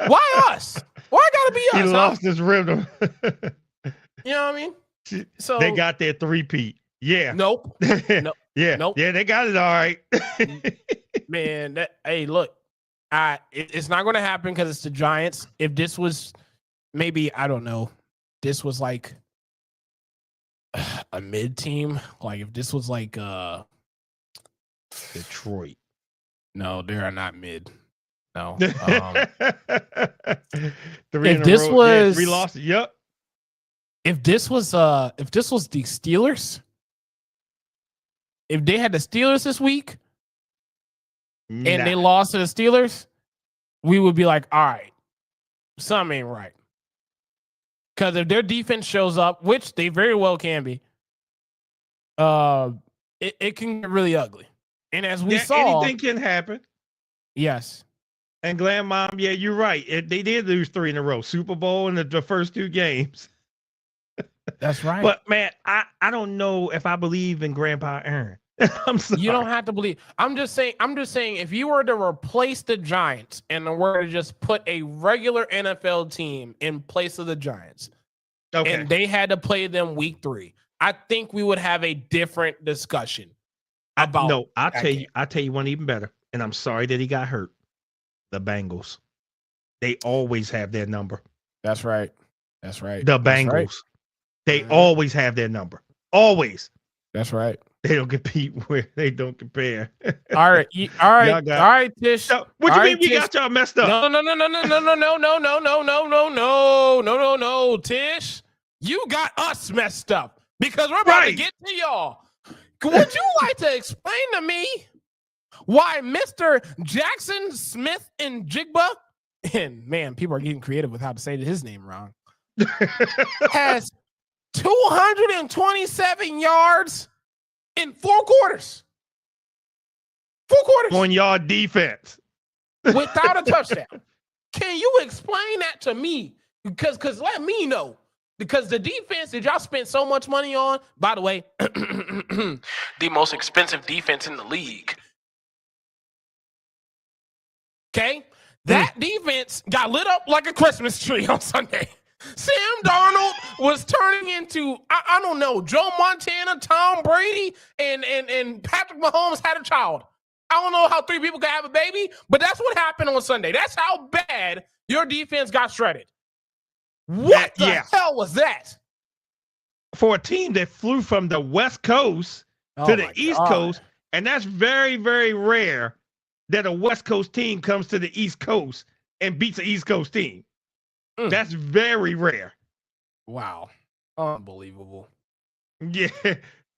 why us? Why gotta be us? He lost his rhythm. You know what I mean? So they got their three-peat. Yeah. Nope. Yeah. Nope. Yeah, they got it all right. Man, look, it's not going to happen because it's the Giants. If this was maybe, I don't know, this was like a mid team, like if this was like Detroit. No, they are not mid. No. Three if this was 3 losses. Yep. If this was the Steelers, if they had the Steelers this week and they lost to the Steelers, we would be like, all right, something ain't right. Because if their defense shows up, which they very well can be, it can get really ugly. And as we saw, anything can happen. Yes. And Glam Mom, yeah, you're right. They did lose 3 in a row. Super Bowl and the first 2 games. That's right. But man, I don't know if I believe in Grandpa Aaron. I'm sorry. You don't have to believe. I'm just saying if you were to replace the Giants and were to just put a regular NFL team in place of the Giants, and they had to play them week 3, I think we would have a different discussion about. No, I'll tell you one even better. And I'm sorry that he got hurt. The Bengals. They always have their number. That's right. That's right. The Bengals. Right. They always have their number. Always. That's right. They don't compete where they don't compare. All right. All right, Tish. So, what do you mean we got y'all messed up? No, Tish. You got us messed up because we're about to get to y'all. Would you like to explain to me why Mr. Jackson Smith and Jigba, and man, people are getting creative with how to say his name wrong, has 227 yards in 4 quarters. 4 quarters. On y'all defense. Without a touchdown. Can you explain that to me? Because let me know. Because the defense that y'all spent so much money on, by the way, the most expensive defense in the league. Okay? That defense got lit up like a Christmas tree on Sunday. Sam Darnold was turning into, I don't know, Joe Montana, Tom Brady, and Patrick Mahomes had a child. I don't know how 3 people could have a baby, but that's what happened on Sunday. That's how bad your defense got shredded. What the hell was that? For a team that flew from the West Coast to the East Coast, and that's very, very rare that a West Coast team comes to the East Coast and beats an East Coast team. That's very rare. Wow. Unbelievable. Yeah.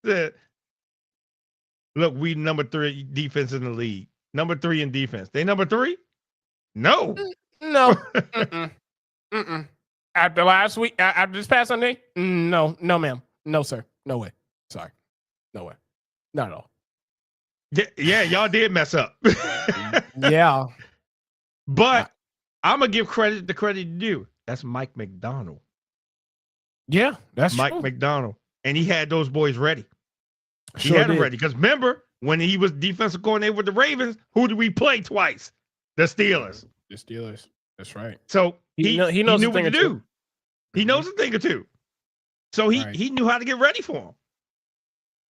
Look, we number 3 defense in the league. Number 3 in defense. They number 3? No. No. After last week, after this past Sunday, no, ma'am. No, sir. No way. Sorry. No way. Not at all. Yeah, y'all did mess up. Yeah. But I'm going to give credit to credit due. That's Mike McDonald. Yeah, that's Mike true. McDonald. And he had those boys ready. He Sure had them did. ready. Because remember, when he was defensive coordinator with the Ravens, who did we play twice? The Steelers. The Steelers. That's right. So He knows knew a what thing to or do. two. He knows a thing or two. So Right. he knew how to get ready for him.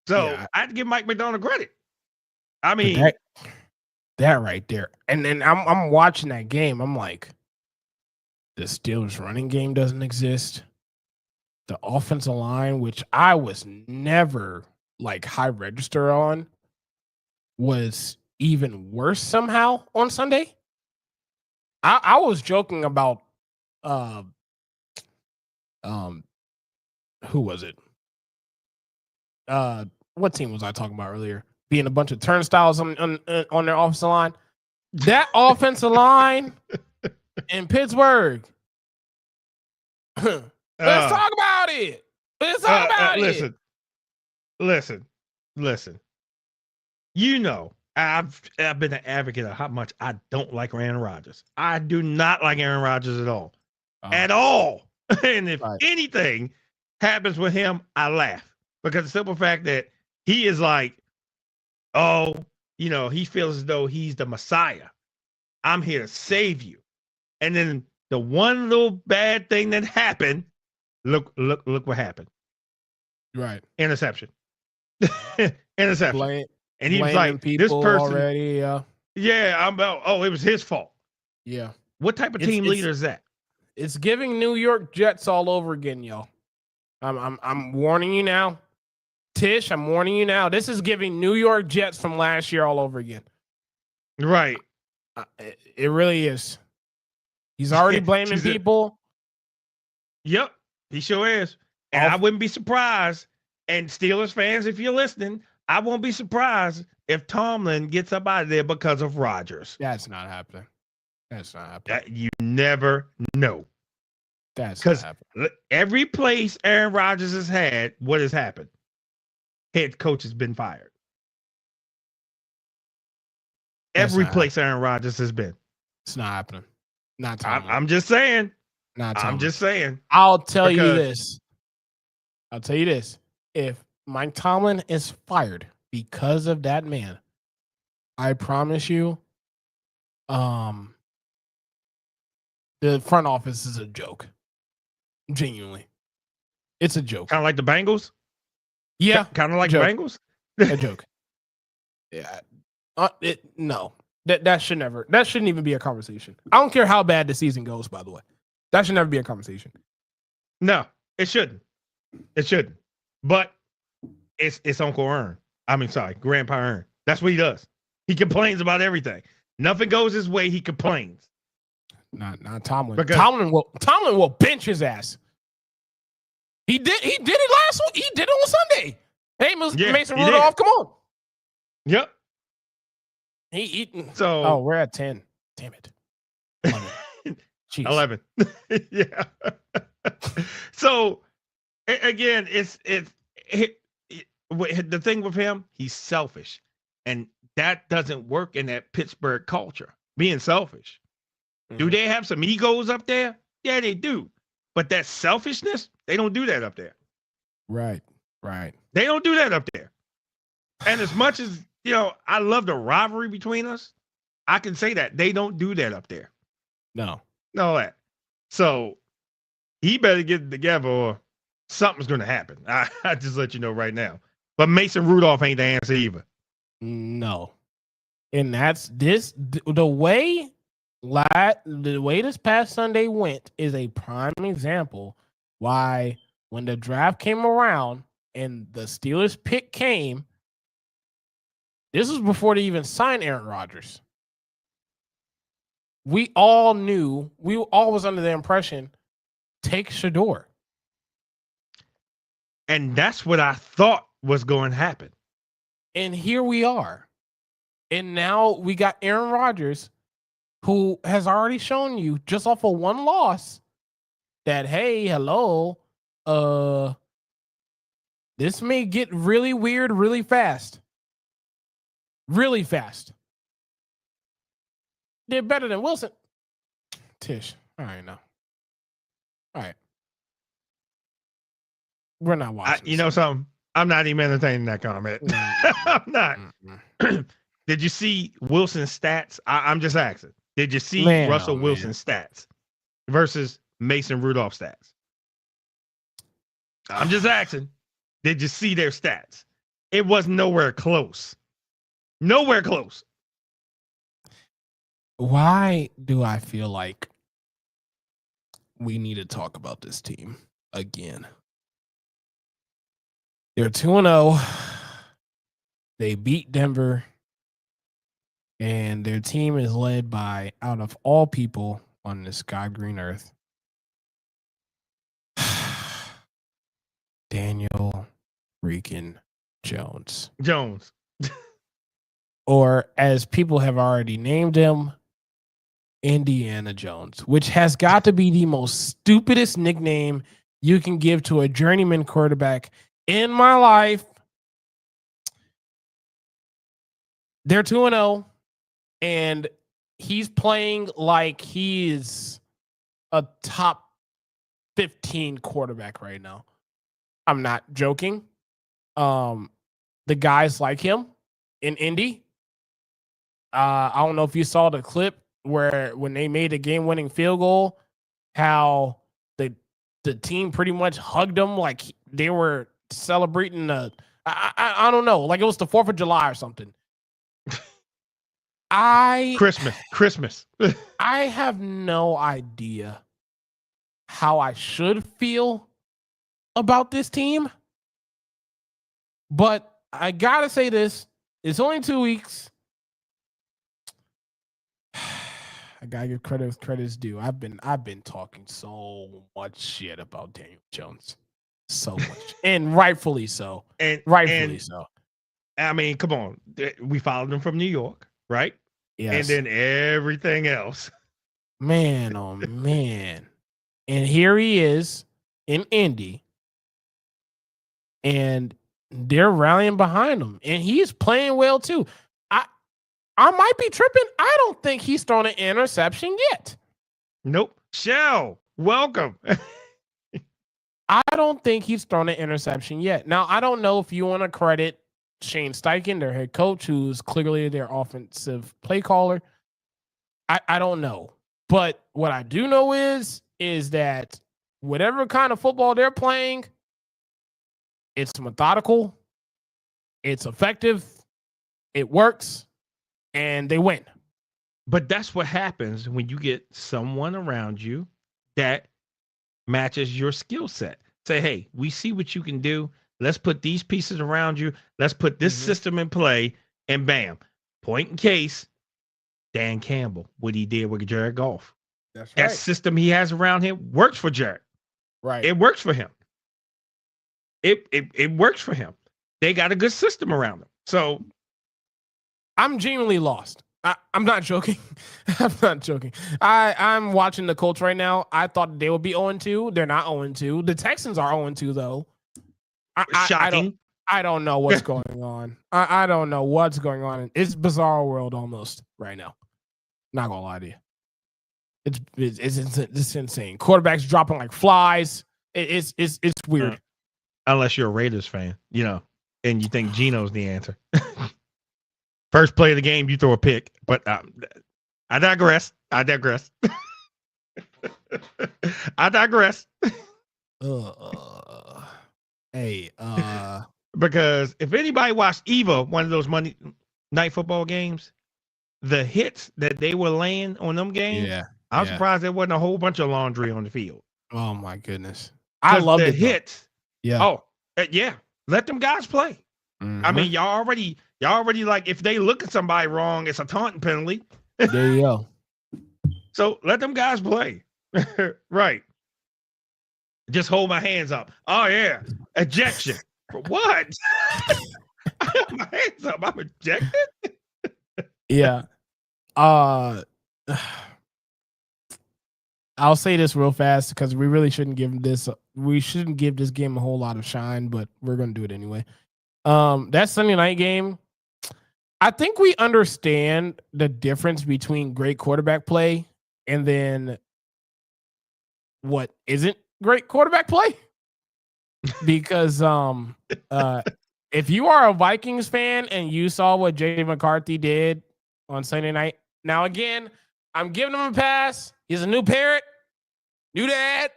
So Yeah. I had to give Mike McDonald credit. I mean, that right there. And then I'm watching that game. I'm like, the Steelers running game doesn't exist. The offensive line, which I was never like high register on, was even worse somehow on Sunday. I was joking about who was it? What team was I talking about earlier? Being a bunch of turnstiles on their offensive line. That offensive line in Pittsburgh. Let's talk about it. Let's talk about it. Listen. You know, I've been an advocate of how much I don't like Aaron Rodgers. I do not like Aaron Rodgers at all. At all. And if anything happens with him, I laugh. Because the simple fact that he is like, he feels as though he's the Messiah. I'm here to save you. And then the one little bad thing that happened, look what happened. Right. Interception. Interception. And he was like, people this person already. it was his fault. Yeah. What type of team leader is that? It's giving New York Jets all over again, y'all. I'm warning you now. Tish, I'm warning you now. This is giving New York Jets from last year all over again. Right. It really is. He's already blaming people. Yep, he sure is. And I wouldn't be surprised. And Steelers fans, if you're listening, I won't be surprised if Tomlin gets up out of there because of Rodgers. That's not happening. You never know. That's not happening. Every place Aaron Rodgers has had, what has happened? Head coach has been fired. Every place Aaron Rodgers has been. It's not happening. Not Tomlin. I'm just saying. Not Tomlin. I'm just saying. I'll tell you this. If Mike Tomlin is fired because of that man, I promise you, the front office is a joke. Genuinely. It's a joke. Kind of like the Bengals? Yeah. Kind of like the Bengals? A joke. Yeah. No. That shouldn't even be a conversation. I don't care how bad the season goes, by the way. That should never be a conversation. No, it shouldn't. It shouldn't. But it's Uncle Ern. Grandpa Ern. That's what he does. He complains about everything. Nothing goes his way, he complains. Not Tomlin. Tomlin will bench his ass. He did it last week. He did it on Sunday. Hey, Mason Rudolph, come on. Yep. We're at 10. Damn it. 11. Yeah. So again, the thing with him, he's selfish. And that doesn't work in that Pittsburgh culture, being selfish. Mm-hmm. Do they have some egos up there? Yeah, they do. But that selfishness, they don't do that up there. Right. They don't do that up there. And as much as, I love the rivalry between us, I can say that. They don't do that up there. No. No, that. So he better get it together or something's going to happen. I just let you know right now. But Mason Rudolph ain't the answer either. No. And that's the way this past Sunday went is a prime example why when the draft came around and the Steelers pick came, this was before they even signed Aaron Rodgers. we all was under the impression, take Shador. And that's what I thought was going to happen. And here we are. And now we got Aaron Rodgers, who has already shown you just off of one loss that, hey, hello, this may get really weird really fast. Really fast. Did better than Wilson. Tish. All right, now. All right. We're not watching. You know something? I'm not even entertaining that comment. I'm not. Did you see Wilson's stats? I'm just asking. Did you see Russell Wilson's stats versus Mason Rudolph's stats? I'm just asking. Did you see their stats? It was nowhere close. Nowhere close. Why do I feel like we need to talk about this team again? They're 2-0. They beat Denver. And their team is led by, out of all people on this sky green earth, Daniel freaking Jones. Or as people have already named him, Indiana Jones, which has got to be the most stupidest nickname you can give to a journeyman quarterback in my life. They're 2-0, and he's playing like he is a top 15 quarterback right now. I'm not joking. The guys like him in Indy. I don't know if you saw the clip where when they made the game-winning field goal, how the team pretty much hugged them like they were celebrating I don't know, like it was the 4th of July or something. Christmas. I have no idea how I should feel about this team. But I gotta say this. It's only 2 weeks. I gotta give credit's due. I've been talking so much shit about Daniel Jones. So much. And rightfully so. So. I mean, come on. We followed him from New York, right? Yes. And then everything else. Man, oh man. And here he is in Indy. And they're rallying behind him. And he's playing well too. I might be tripping. I don't think he's thrown an interception yet. Nope. Shell, welcome. I don't think he's thrown an interception yet. Now, I don't know if you want to credit Shane Steichen, their head coach, who's clearly their offensive play caller. I don't know. But what I do know is that whatever kind of football they're playing, it's methodical, it's effective, it works, and they win. But that's what happens when you get someone around you that matches your skill set. Say, hey, we see what you can do. Let's put these pieces around you. Let's put this system in play, and bam. Point in case, Dan Campbell, what he did with Jared Goff. That's right. That system he has around him works for Jared. Right. It works for him. It works for him. They got a good system around him. So I'm genuinely lost. I'm not joking. I'm not joking. I'm watching the Colts right now. I thought they would be 0-2. They're not 0-2. The Texans are 0-2 though. Shocking. I don't know what's going on. I don't know what's going on. It's bizarre world almost right now. Not gonna lie to you. It's insane. Quarterbacks dropping like flies. It's weird. Unless you're a Raiders fan, and you think Geno's the answer. First play of the game, you throw a pick. But I digress. Hey, because if anybody watched Eva, one of those Monday night football games, the hits that they were laying on them games, I'm surprised there wasn't a whole bunch of laundry on the field. Oh my goodness. I love the hits. Yeah. Oh, yeah. Let them guys play. Mm-hmm. I mean, y'all already like, if they look at somebody wrong, it's a taunting penalty. There you go. So let them guys play. Right. Just hold my hands up. Oh yeah. Ejection. For what? I hold my hands up. I'm ejected. Yeah. I'll say this real fast because we really shouldn't give this. We shouldn't give this game a whole lot of shine, but we're gonna do it anyway. That Sunday night game, I think we understand the difference between great quarterback play and then what isn't great quarterback play. Because if you are a Vikings fan and you saw what J.J. McCarthy did on Sunday night, now again, I'm giving him a pass. He's a new parent, new dad.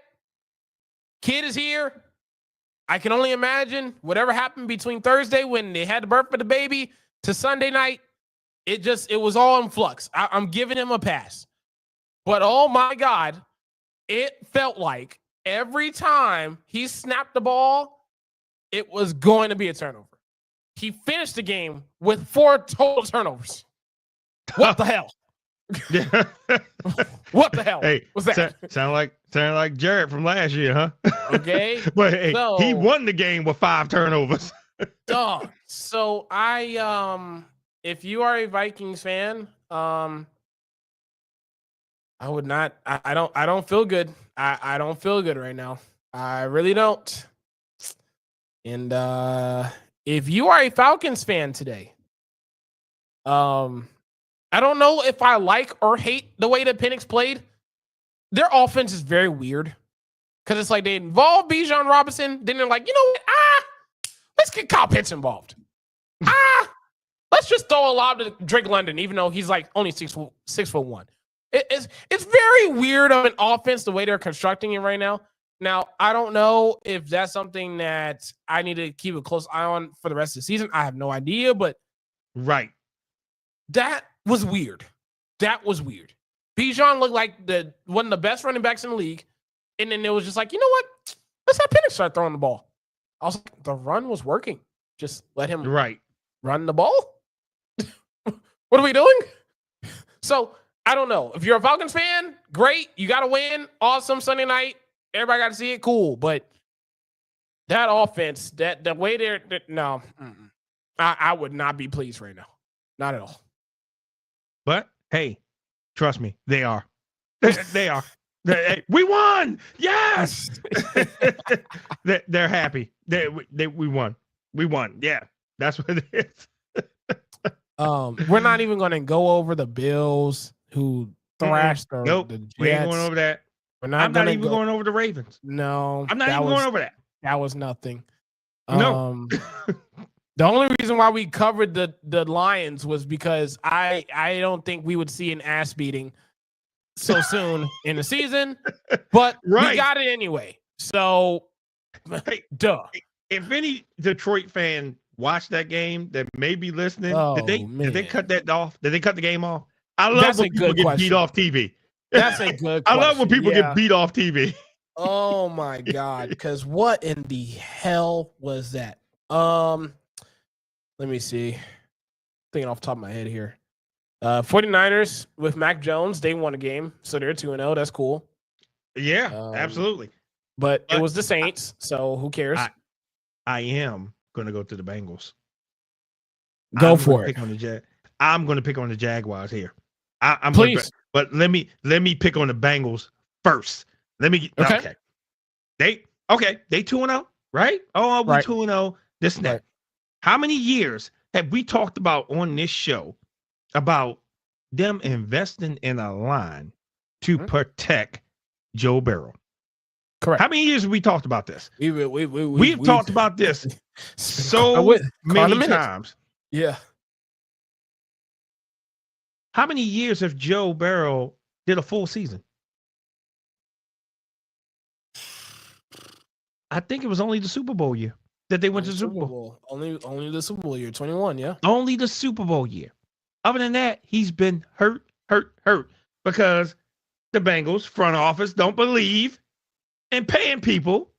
Kid is here. I can only imagine whatever happened between Thursday when they had the birth of the baby to Sunday night. It was all in flux. I'm giving him a pass. But oh my God, it felt like every time he snapped the ball, it was going to be a turnover. He finished the game with 4 total turnovers. What the hell? What the hell? Hey, was that? Sound like Jared from last year, huh? Okay. But hey, So, he won the game with 5 turnovers. Dog. So if you are a Vikings fan, I would not. I don't feel good. I don't feel good right now. I really don't. And if you are a Falcons fan today, I don't know if I like or hate the way that Penix played. Their offense is very weird because it's like they involve Bijan Robinson. Then they're like, you know what? Let's get Kyle Pitts involved. Let's just throw a lob to Drake London, even though he's like only 6'1". It's very weird of an offense the way they're constructing it right now. Now, I don't know if that's something that I need to keep a close eye on for the rest of the season. I have no idea, but Right. that was weird. That was weird. Bijan looked like one of the best running backs in the league. And then it was just like, you know what? Let's have Penix start throwing the ball. I was like, the run was working. Just let him run the ball. What are we doing? So I don't know. If you're a Falcons fan, great. You got to win. Awesome Sunday night. Everybody got to see it. Cool. But that offense, the way no, I would not be pleased right now. Not at all. But hey, trust me, they are. They are. We won. Yes. They're happy. We won. We won. Yeah, that's what it is. We're not even going to go over the Bills who thrashed the Jets. We ain't going over that. I'm not even going over the Ravens. No, I'm not even going over that. That was nothing. No. The only reason why we covered the Lions was because I don't think we would see an ass beating so soon in the season, but we got it anyway. So, hey, duh. If any Detroit fan watched that game that may be listening, did they cut that off? Did they cut the game off? I love when people get beat off TV. That's a good question. I love when people get beat off TV. Oh my God. Because what in the hell was that? Let me see. Thinking off the top of my head here. 49ers with Mac Jones, they won a game. So they're 2-0. That's cool. Yeah, absolutely. But it was the Saints, so who cares? I am going to go to the Bengals. Go for it. I'm going to pick on the Jaguars here. Please. But let me pick on the Bengals first. Okay. They 2-0, right? Oh, we 2-0. This and that. Right. How many years have we talked about on this show about them investing in a line to protect Joe Burrow? Correct. How many years have we talked about this? We've talked about this so many times. Yeah. How many years have Joe Burrow did a full season? I think it was only the Super Bowl year that they went to the Super Bowl. Only the Super Bowl year, 21, yeah. Only the Super Bowl year. Other than that, he's been hurt because the Bengals front office don't believe in paying people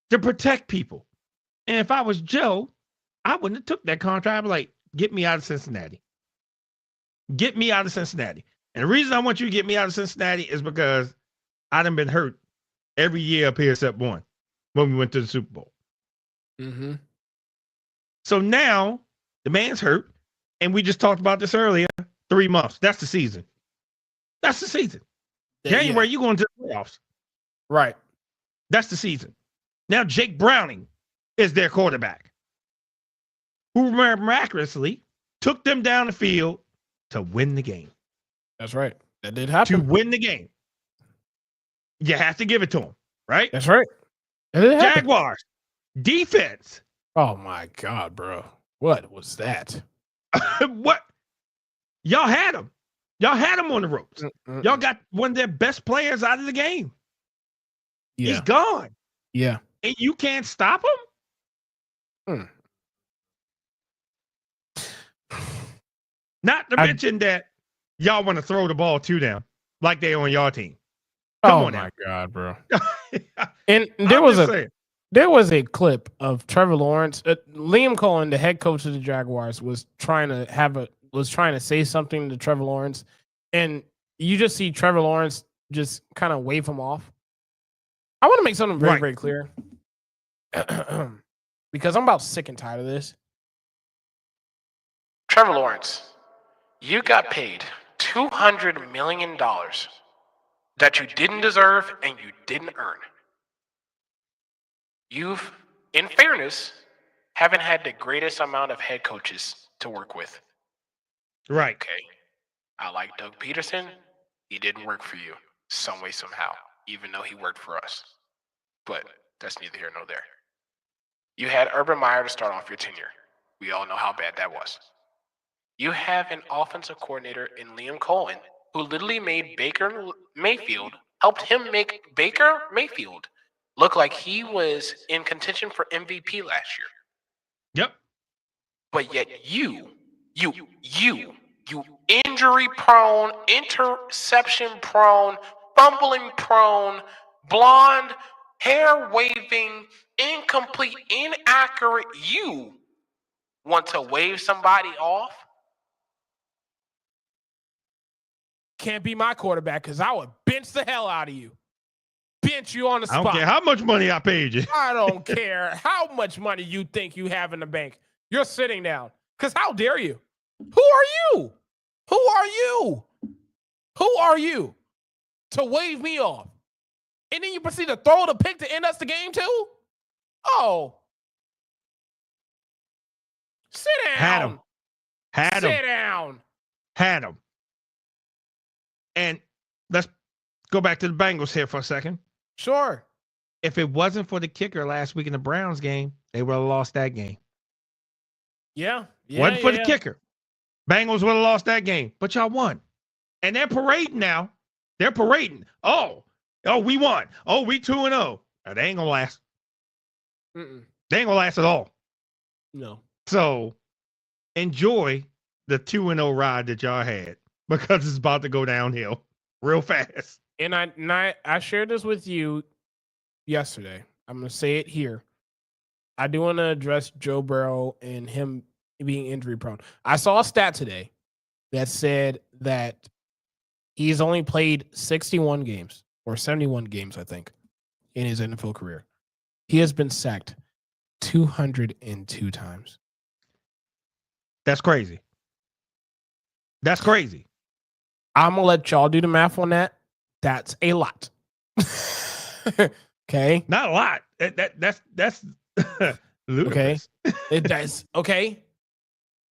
to protect people. And if I was Joe, I wouldn't have took that contract. I'd be like, get me out of Cincinnati. Get me out of Cincinnati. And the reason I want you to get me out of Cincinnati is because I done been hurt every year up here except one when we went to the Super Bowl. Mm-hmm. So now the man's hurt, and we just talked about this earlier. 3 months. That's the season. That's the season. January, you going to the playoffs. Right. That's the season. Now Jake Browning is their quarterback, who miraculously took them down the field to win the game. That's right. That did happen. To win the game. You have to give it to him, right? That's right. That did happen. Jaguars, defense. Oh, my God, bro. What was that? What? Y'all had him. Y'all had him on the ropes. Y'all got one of their best players out of the game. Yeah. He's gone. Yeah. And you can't stop him? Not to mention that y'all want to throw the ball to them like they on your team. Come on my now. God, bro. And there was a clip of Trevor Lawrence. Liam Cohen, the head coach of the Jaguars, was trying to say something to Trevor Lawrence, and you just see Trevor Lawrence just kind of wave him off. I want to make something very, very clear because I'm about sick and tired of this. Trevor Lawrence, you got paid $200 million that you didn't deserve and you didn't earn. You've, in fairness, haven't had the greatest amount of head coaches to work with. Right. Okay. I like Doug Peterson. He didn't work for you some way, somehow, even though he worked for us. But that's neither here nor there. You had Urban Meyer to start off your tenure. We all know how bad that was. You have an offensive coordinator in Liam Cohen who literally made Baker Mayfield, helped him make Baker Mayfield look like he was in contention for MVP last year. Yep. But yet you injury prone, interception prone, fumbling prone, blonde, hair waving, incomplete, inaccurate, you want to wave somebody off? Can't be my quarterback because I would bench the hell out of you. Bench you on the spot. I don't care how much money I paid you. I don't care how much money you think you have in the bank. You're sitting down. Because how dare you? Who are you? Who are you? Who are you to wave me off? And then you proceed to throw the pick to end us the game too? Oh. Sit down. Had him. Sit down. Had him. And let's go back to the Bengals here for a second. Sure. If it wasn't for the kicker last week in the Browns game, they would have lost that game. Yeah. Wasn't for the kicker. Bengals would have lost that game, but y'all won. And they're parading now. They're parading. Oh, we won. Oh, we 2-0. Now, they ain't going to last. They ain't going to last at all. No. So enjoy the 2-0 ride that y'all had because it's about to go downhill real fast. And I shared this with you yesterday. I'm going to say it here. I do want to address Joe Burrow and him being injury prone. I saw a stat today that said that he's only played 61 games or 71 games, I think, in his NFL career. He has been sacked 202 times. That's crazy. That's crazy. I'm going to let y'all do the math on that. That's a lot. Okay. Not a lot. That's ludicrous. Okay. That's okay.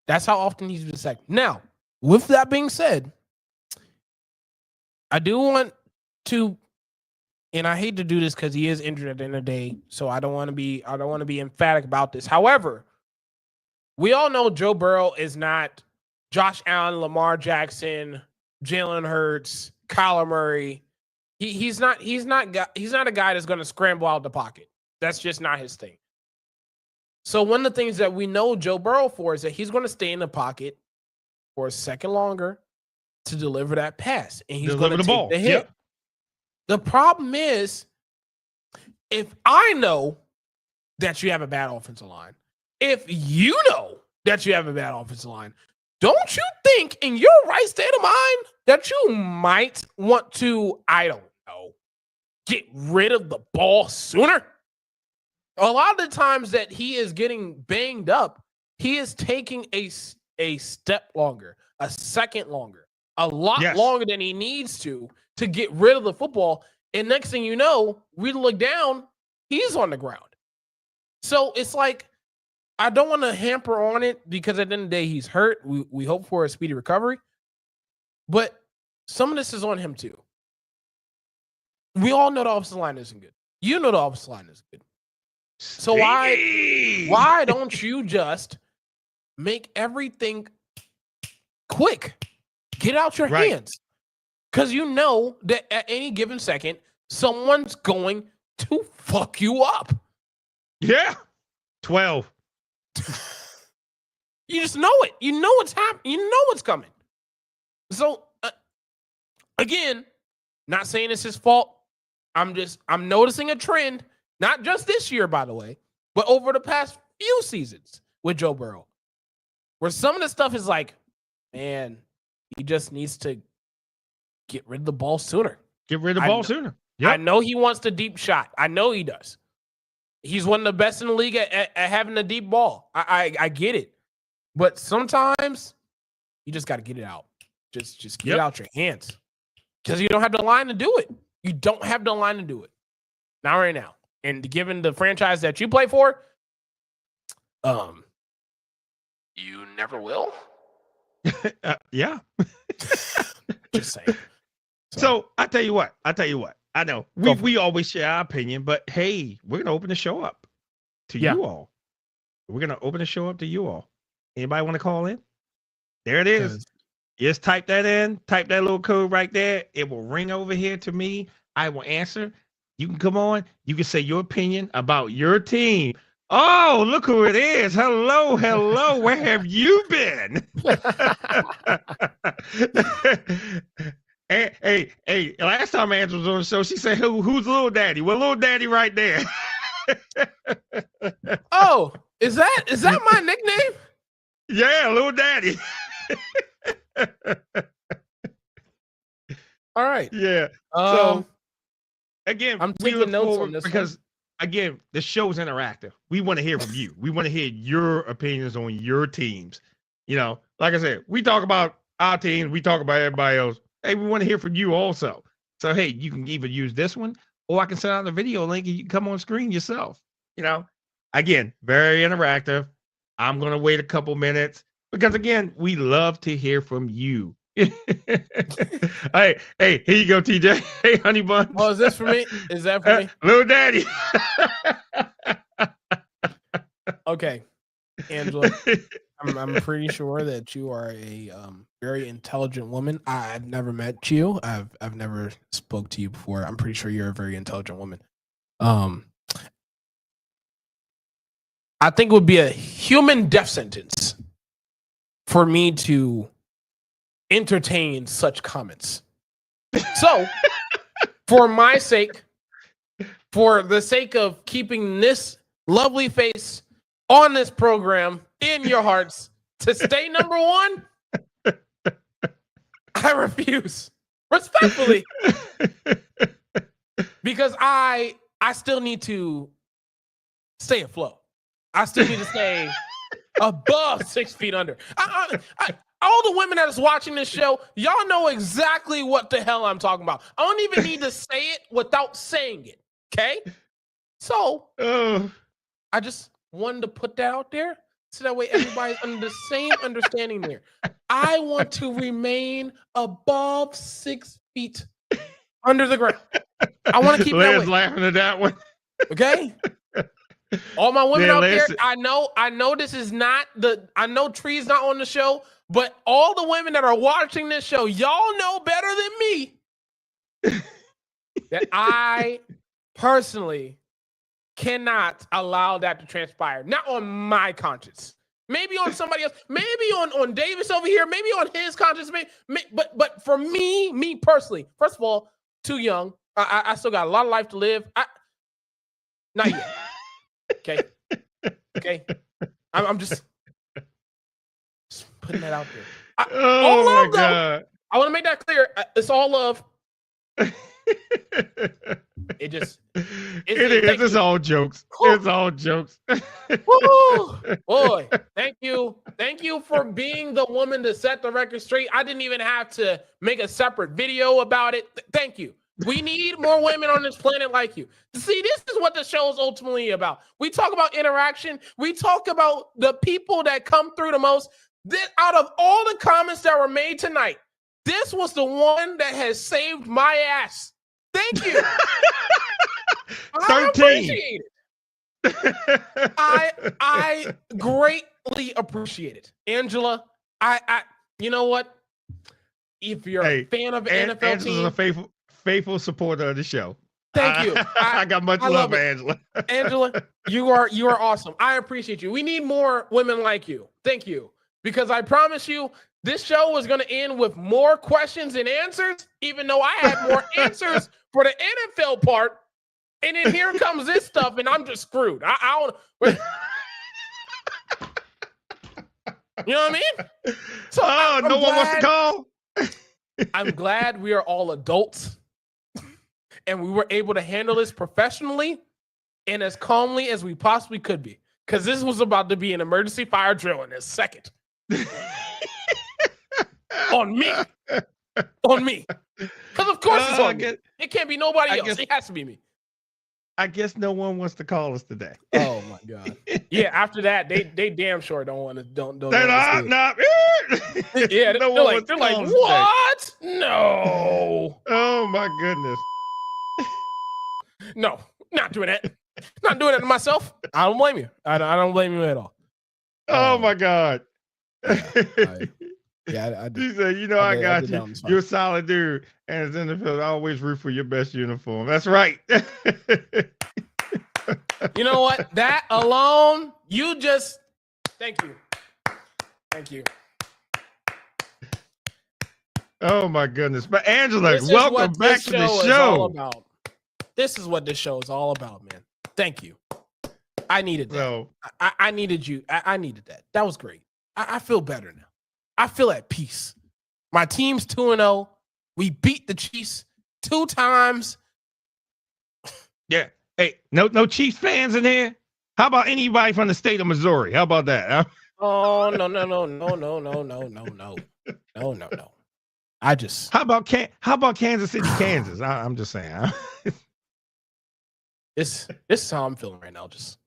That's how often he's been sacked. Now, with that being said, I do want to, and I hate to do this because he is injured at the end of the day, so I don't want to be emphatic about this. However, we all know Joe Burrow is not Josh Allen, Lamar Jackson, Jalen Hurts, Kyler Murray. He's not a guy that's going to scramble out the pocket. That's just not his thing. So one of the things that we know Joe Burrow for is that he's going to stay in the pocket for a second longer to deliver that pass, and he's going to take the hit. Yep. The problem is, if I know that you have a bad offensive line, if you know that you have a bad offensive line, don't you think in your right state of mind that you might want to, I don't know, get rid of the ball sooner? A lot of the times that he is getting banged up, he is taking a step longer, a second longer, a lot longer than he needs to get rid of the football. And next thing you know, we look down, he's on the ground. So it's like, I don't want to hamper on it because at the end of the day, he's hurt. We hope for a speedy recovery. But some of this is on him too. We all know the offensive line isn't good. You know the offensive line is good. So why don't you just make everything quick? Get out your hands. Because you know that at any given second, someone's going to fuck you up. Yeah. 12. You just know it. You know what's happening. You know what's coming. So, again, not saying it's his fault. I'm noticing a trend, not just this year, by the way, but over the past few seasons with Joe Burrow, where some of the stuff is like, man, he just needs to get rid of the ball sooner. Get rid of the ball sooner. Yep. I know he wants the deep shot. I know he does. He's one of the best in the league at having a deep ball. I get it. But sometimes you just got to get it out. Just get it out your hands. Because you don't have the line to do it. You don't have the line to do it. Not right now. And given the franchise that you play for, you never will. Yeah. Just saying. So I tell you what. I know we always share our opinion, but hey, we're gonna open the show up to you all. We're gonna open the show up to you all. Anybody want to call in? There it is. Just type that in. Type that little code right there. It will ring over here to me. I will answer. You can come on. You can say your opinion about your team. Oh, look who it is. Hello. Where have you been? Hey, last time Angela was on the show, she said, who's Little Daddy? Well, Little Daddy right there. Oh, is that my nickname? Yeah, Little Daddy. All right. Yeah. So again, I'm taking notes on this because again, the show's interactive. We want to hear from you. We want to hear your opinions on your teams. You know, like I said, we talk about our teams, we talk about everybody else. Hey, we want to hear from you also. So, hey, you can either use this one or I can send out the video link and you can come on screen yourself. You know, again, very interactive. I'm going to wait a couple minutes because, again, we love to hear from you. Hey, here you go, TJ. Hey, honey bun. Oh, is this for me? Is that for me? Little Daddy. Okay, Angela. I'm pretty sure that you are a very intelligent woman. I've never met you. I've never spoke to you before. I'm pretty sure you're a very intelligent woman. I think it would be a human death sentence for me to entertain such comments. So, for my sake, for the sake of keeping this lovely face on this program in your hearts to stay number one, I refuse respectfully because I still need to stay afloat. I still need to stay above 6 feet under. All the women that is watching this show, y'all know exactly what the hell I'm talking about. I don't even need to say it without saying it. Okay? So I just wanted to put that out there so that way everybody's under the same understanding there. I want to remain above 6 feet under the ground. I want to keep that way. Laughing at that one. Okay? All my women out there, I know this is not I know Tree's not on the show, but all the women that are watching this show, y'all know better than me that I personally cannot allow that to transpire. Not on my conscience. Maybe on somebody else. Maybe on Davis over here. Maybe on his conscience. But for me personally, first of all, too young. I still got a lot of life to live. Not yet. Okay. I'm just Putting that out there. Oh all my love, though. God. I want to make that clear. It's all love. It just It's all jokes. Whew. It's all jokes. Woo! Boy, thank you for being the woman to set the record straight. I didn't even have to make a separate video about it. Thank you. We need more women on this planet like you. See, this is what the show is ultimately about. We talk about interaction. We talk about the people that come through the most. Out of all the comments that were made tonight, this was the one that has saved my ass. Thank you. 13. I appreciate it. I greatly appreciate it. Angela, I you know what? If you're a fan of an NFL Angela's team, a faithful supporter of the show. thank you. I got much love for Angela. Angela, you are awesome. I appreciate you. We need more women like you. Thank you. Because I promise you, this show was going to end with more questions and answers, even though I had more answers for the NFL part. And then here comes this stuff, and I'm just screwed. I don't. You know what I mean? So no one wants to call. I'm glad we are all adults, and we were able to handle this professionally and as calmly as we possibly could be. Because this was about to be an emergency fire drill in a second. On me. Because of course it's on me. It can't be nobody else. It has to be me. I guess no one wants to call us today. Oh my God. Yeah, after that, they damn sure don't want to don't. They're not. Yeah, no they're like, what? No. Oh my goodness. No, not doing that. Not doing it to myself. I don't blame you. I don't blame you at all. Oh my God. Yeah, I did. He said, I got you. You're a solid dude. And as in the field, I always root for your best uniform. That's right. You know what? That alone, thank you. Thank you. Oh my goodness. But Angela, welcome back to the show. This is what this show is all about, man. Thank you. I needed that. So, I needed you. I needed that. That was great. I feel better now. I feel at peace. My team's 2-0. We beat the Chiefs 2 times. Yeah. Hey, no Chiefs fans in here? How about anybody from the state of Missouri? How about that? Huh? Oh, no. No. How about Kansas City, Kansas? I'm just saying. Huh? This is how I'm feeling right now. Just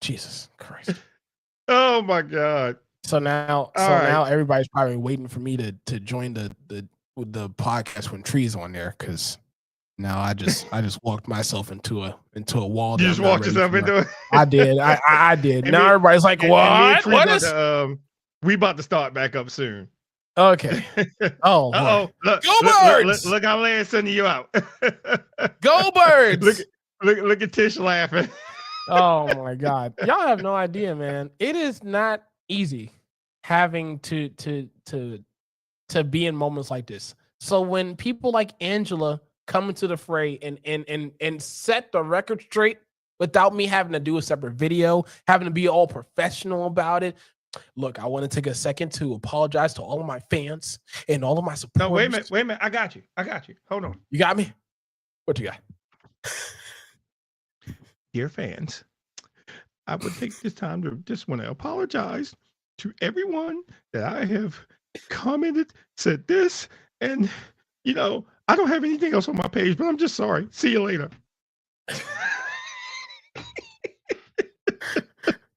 Jesus Christ. Oh my God. So now everybody's probably waiting for me to join the podcast when Tree's on there, because now I just walked myself into a wall. You just walked yourself into it. I did. I did. Now everybody's like, what? What is? We about to start back up soon. Okay. Oh. Look, Go Birds! Look how Lan's sending you out. Go Birds! Look at Tish laughing. Oh my God. Y'all have no idea, man. It is not easy having to be in moments like this. So when people like Angela come into the fray and set the record straight without me having to do a separate video, having to be all professional about it. Look, I want to take a second to apologize to all of my fans and all of my supporters. No, wait a minute. I got you. Hold on. You got me? What you got? Dear fans, I would take this time to just want to apologize to everyone that I have commented, said this, and I don't have anything else on my page, but I'm just sorry. See you later.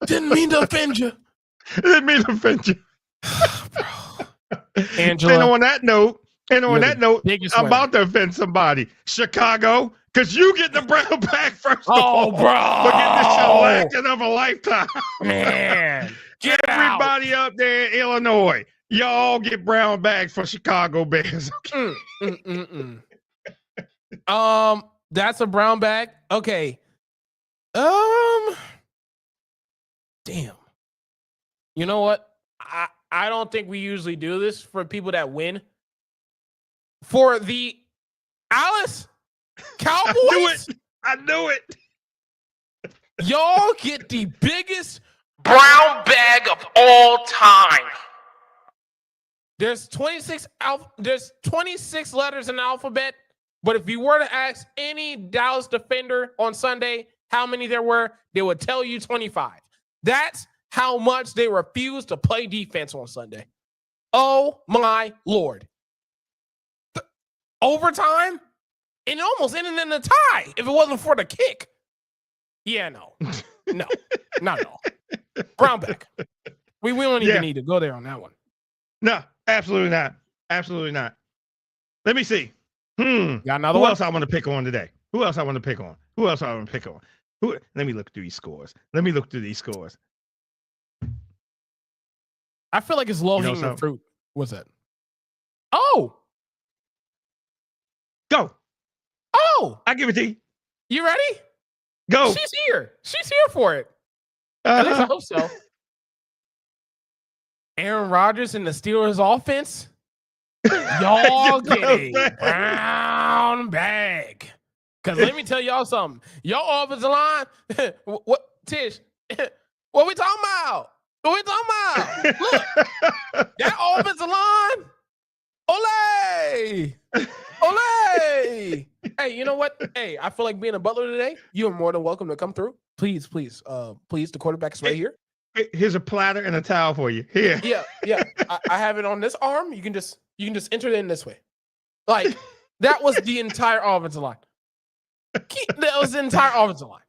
Didn't mean to offend you. Didn't mean to offend you. Angela. And on that note, I'm about to offend somebody. Chicago, because you get the brown bag first of all. Bro. For getting the shellacking of a lifetime. Man. Everybody up there in Illinois, y'all get brown bags for Chicago Bears. Okay? That's a brown bag. Okay. Damn. You know what? I don't think we usually do this for people that win. For the Alice Cowboys, I knew it. y'all get the biggest brown bag of all time. There's 26 letters in the alphabet, but if you were to ask any Dallas defender on Sunday how many there were, they would tell you 25. That's how much they refused to play defense on Sunday. Oh my Lord. Overtime? And it almost ended in a tie if it wasn't for the kick. Yeah, no. No, not at all. Brown back. We don't even need to go there on that one. No, absolutely not. Absolutely not. Let me see. Got another Who one? else I want to pick on today? Who else I want to pick on? Let me look through these scores. I feel like it's low hanging something? fruit. What's that? Oh, Go. oh, I give it to you. you ready? Go. She's here. She's here for it. At least I hope so. Aaron Rodgers and the Steelers offense. Y'all get a brown bag. Because let me tell y'all something. Your offensive line, what, Tish, what we talking about? Look, that offensive line, ole. Hey, you know what? Hey, I feel like being a Butler today. You are more than welcome to come through. Please, the quarterback is right here. Here's a platter and a towel for you. Here. Yeah. I have it on this arm. You can just enter it in this way. Like that was the entire offensive line. That was the entire offensive line.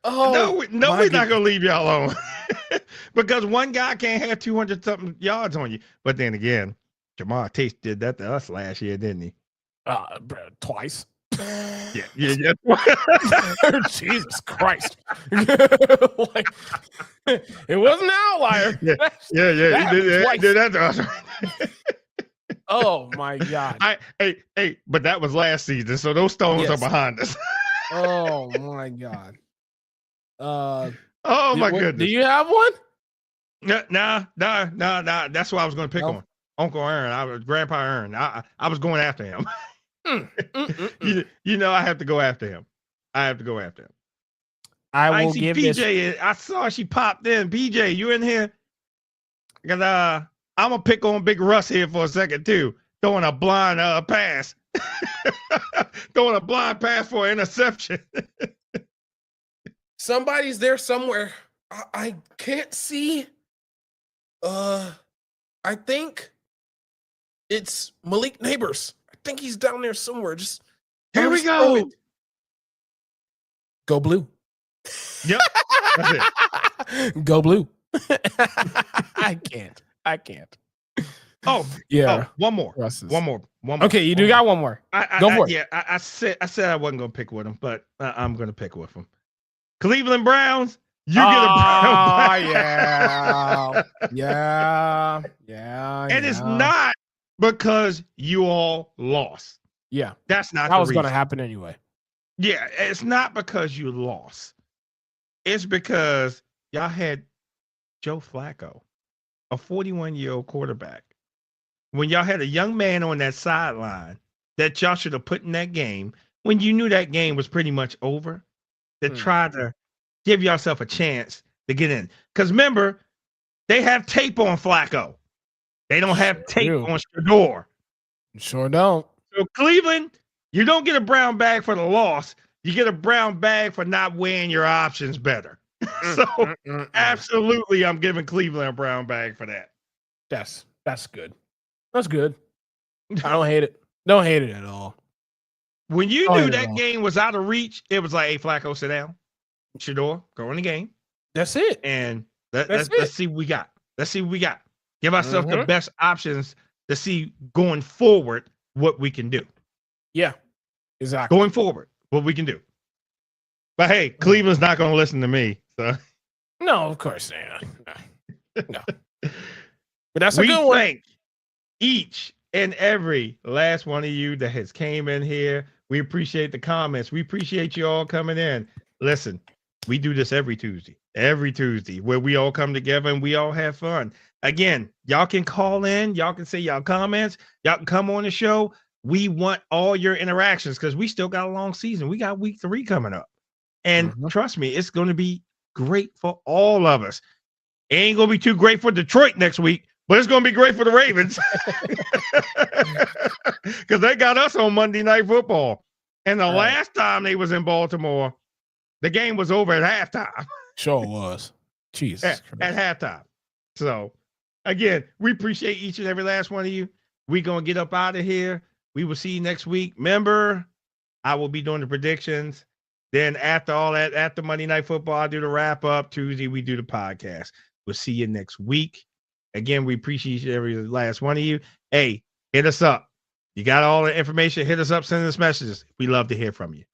Oh, no, we're not gonna leave y'all alone because one guy can't have 200 something yards on you. But then again, Jamar Chase did that to us last year, didn't he? Twice. Yeah. Jesus Christ! Like, it wasn't an outlier. Yeah. He did that to us. Oh my God! Hey, but that was last season, so those stones are behind us. Oh my God! Oh my goodness! Do you have one? No. That's what I was going to pick on. Uncle Aaron. Grandpa Aaron. I was going after him. You know, I have to go after him. I will see give PJ. this. I saw she popped in. PJ, you in here? Cause I'm gonna pick on Big Russ here for a second too. Throwing a blind pass. Throwing a blind pass for an interception. Somebody's there somewhere. I can't see. I think it's Malik Neighbors. I think he's down there somewhere. Just here we go. Go blue. Yep. That's it. Go blue. I can't. Oh yeah. One more. Okay, you do got one more. Go for it. Yeah, I said I wasn't gonna pick with him, but I'm gonna pick with him. Cleveland Browns. You get a brown bag. Yeah. And it's not because you all lost. Yeah. That's not that the was reason. Going to happen anyway. Yeah, it's not because you lost. It's because y'all had Joe Flacco, a 41-year-old quarterback. When y'all had a young man on that sideline that y'all should have put in that game, when you knew that game was pretty much over, to try to give yourself a chance to get in. Because remember, they have tape on Flacco. They don't have tape on Shador. Sure don't. So Cleveland, you don't get a brown bag for the loss. You get a brown bag for not weighing your options better. So absolutely, I'm giving Cleveland a brown bag for that. That's good. That's good. I don't hate it. Don't hate it at all. When you knew that game was out of reach, it was like, hey, Flacco, sit down. Shador, go in the game. That's it. And let's see what we got. Give ourselves the best options to see going forward what we can do. Yeah, exactly. Going forward, what we can do. But hey, Cleveland's not going to listen to me. So no, of course no. But that's a good one. We thank each and every last one of you that has came in here. We appreciate the comments. We appreciate you all coming in. Listen, we do this every Tuesday, where we all come together and we all have fun. Again, y'all can call in. Y'all can say y'all comments. Y'all can come on the show. We want all your interactions because we still got a long season. We got week 3 coming up. And trust me, it's going to be great for all of us. It ain't gonna be too great for Detroit next week, but it's gonna be great for the Ravens because they got us on Monday Night Football. And the last time they was in Baltimore, the game was over at halftime. Sure was. Jeez. At halftime. So, again, we appreciate each and every last one of you. We're going to get up out of here. We will see you next week. Remember, I will be doing the predictions. Then after all that, after Monday Night Football, I'll do the wrap-up. Tuesday, we do the podcast. We'll see you next week. Again, we appreciate each and every last one of you. Hey, hit us up. You got all the information. Hit us up. Send us messages. We love to hear from you.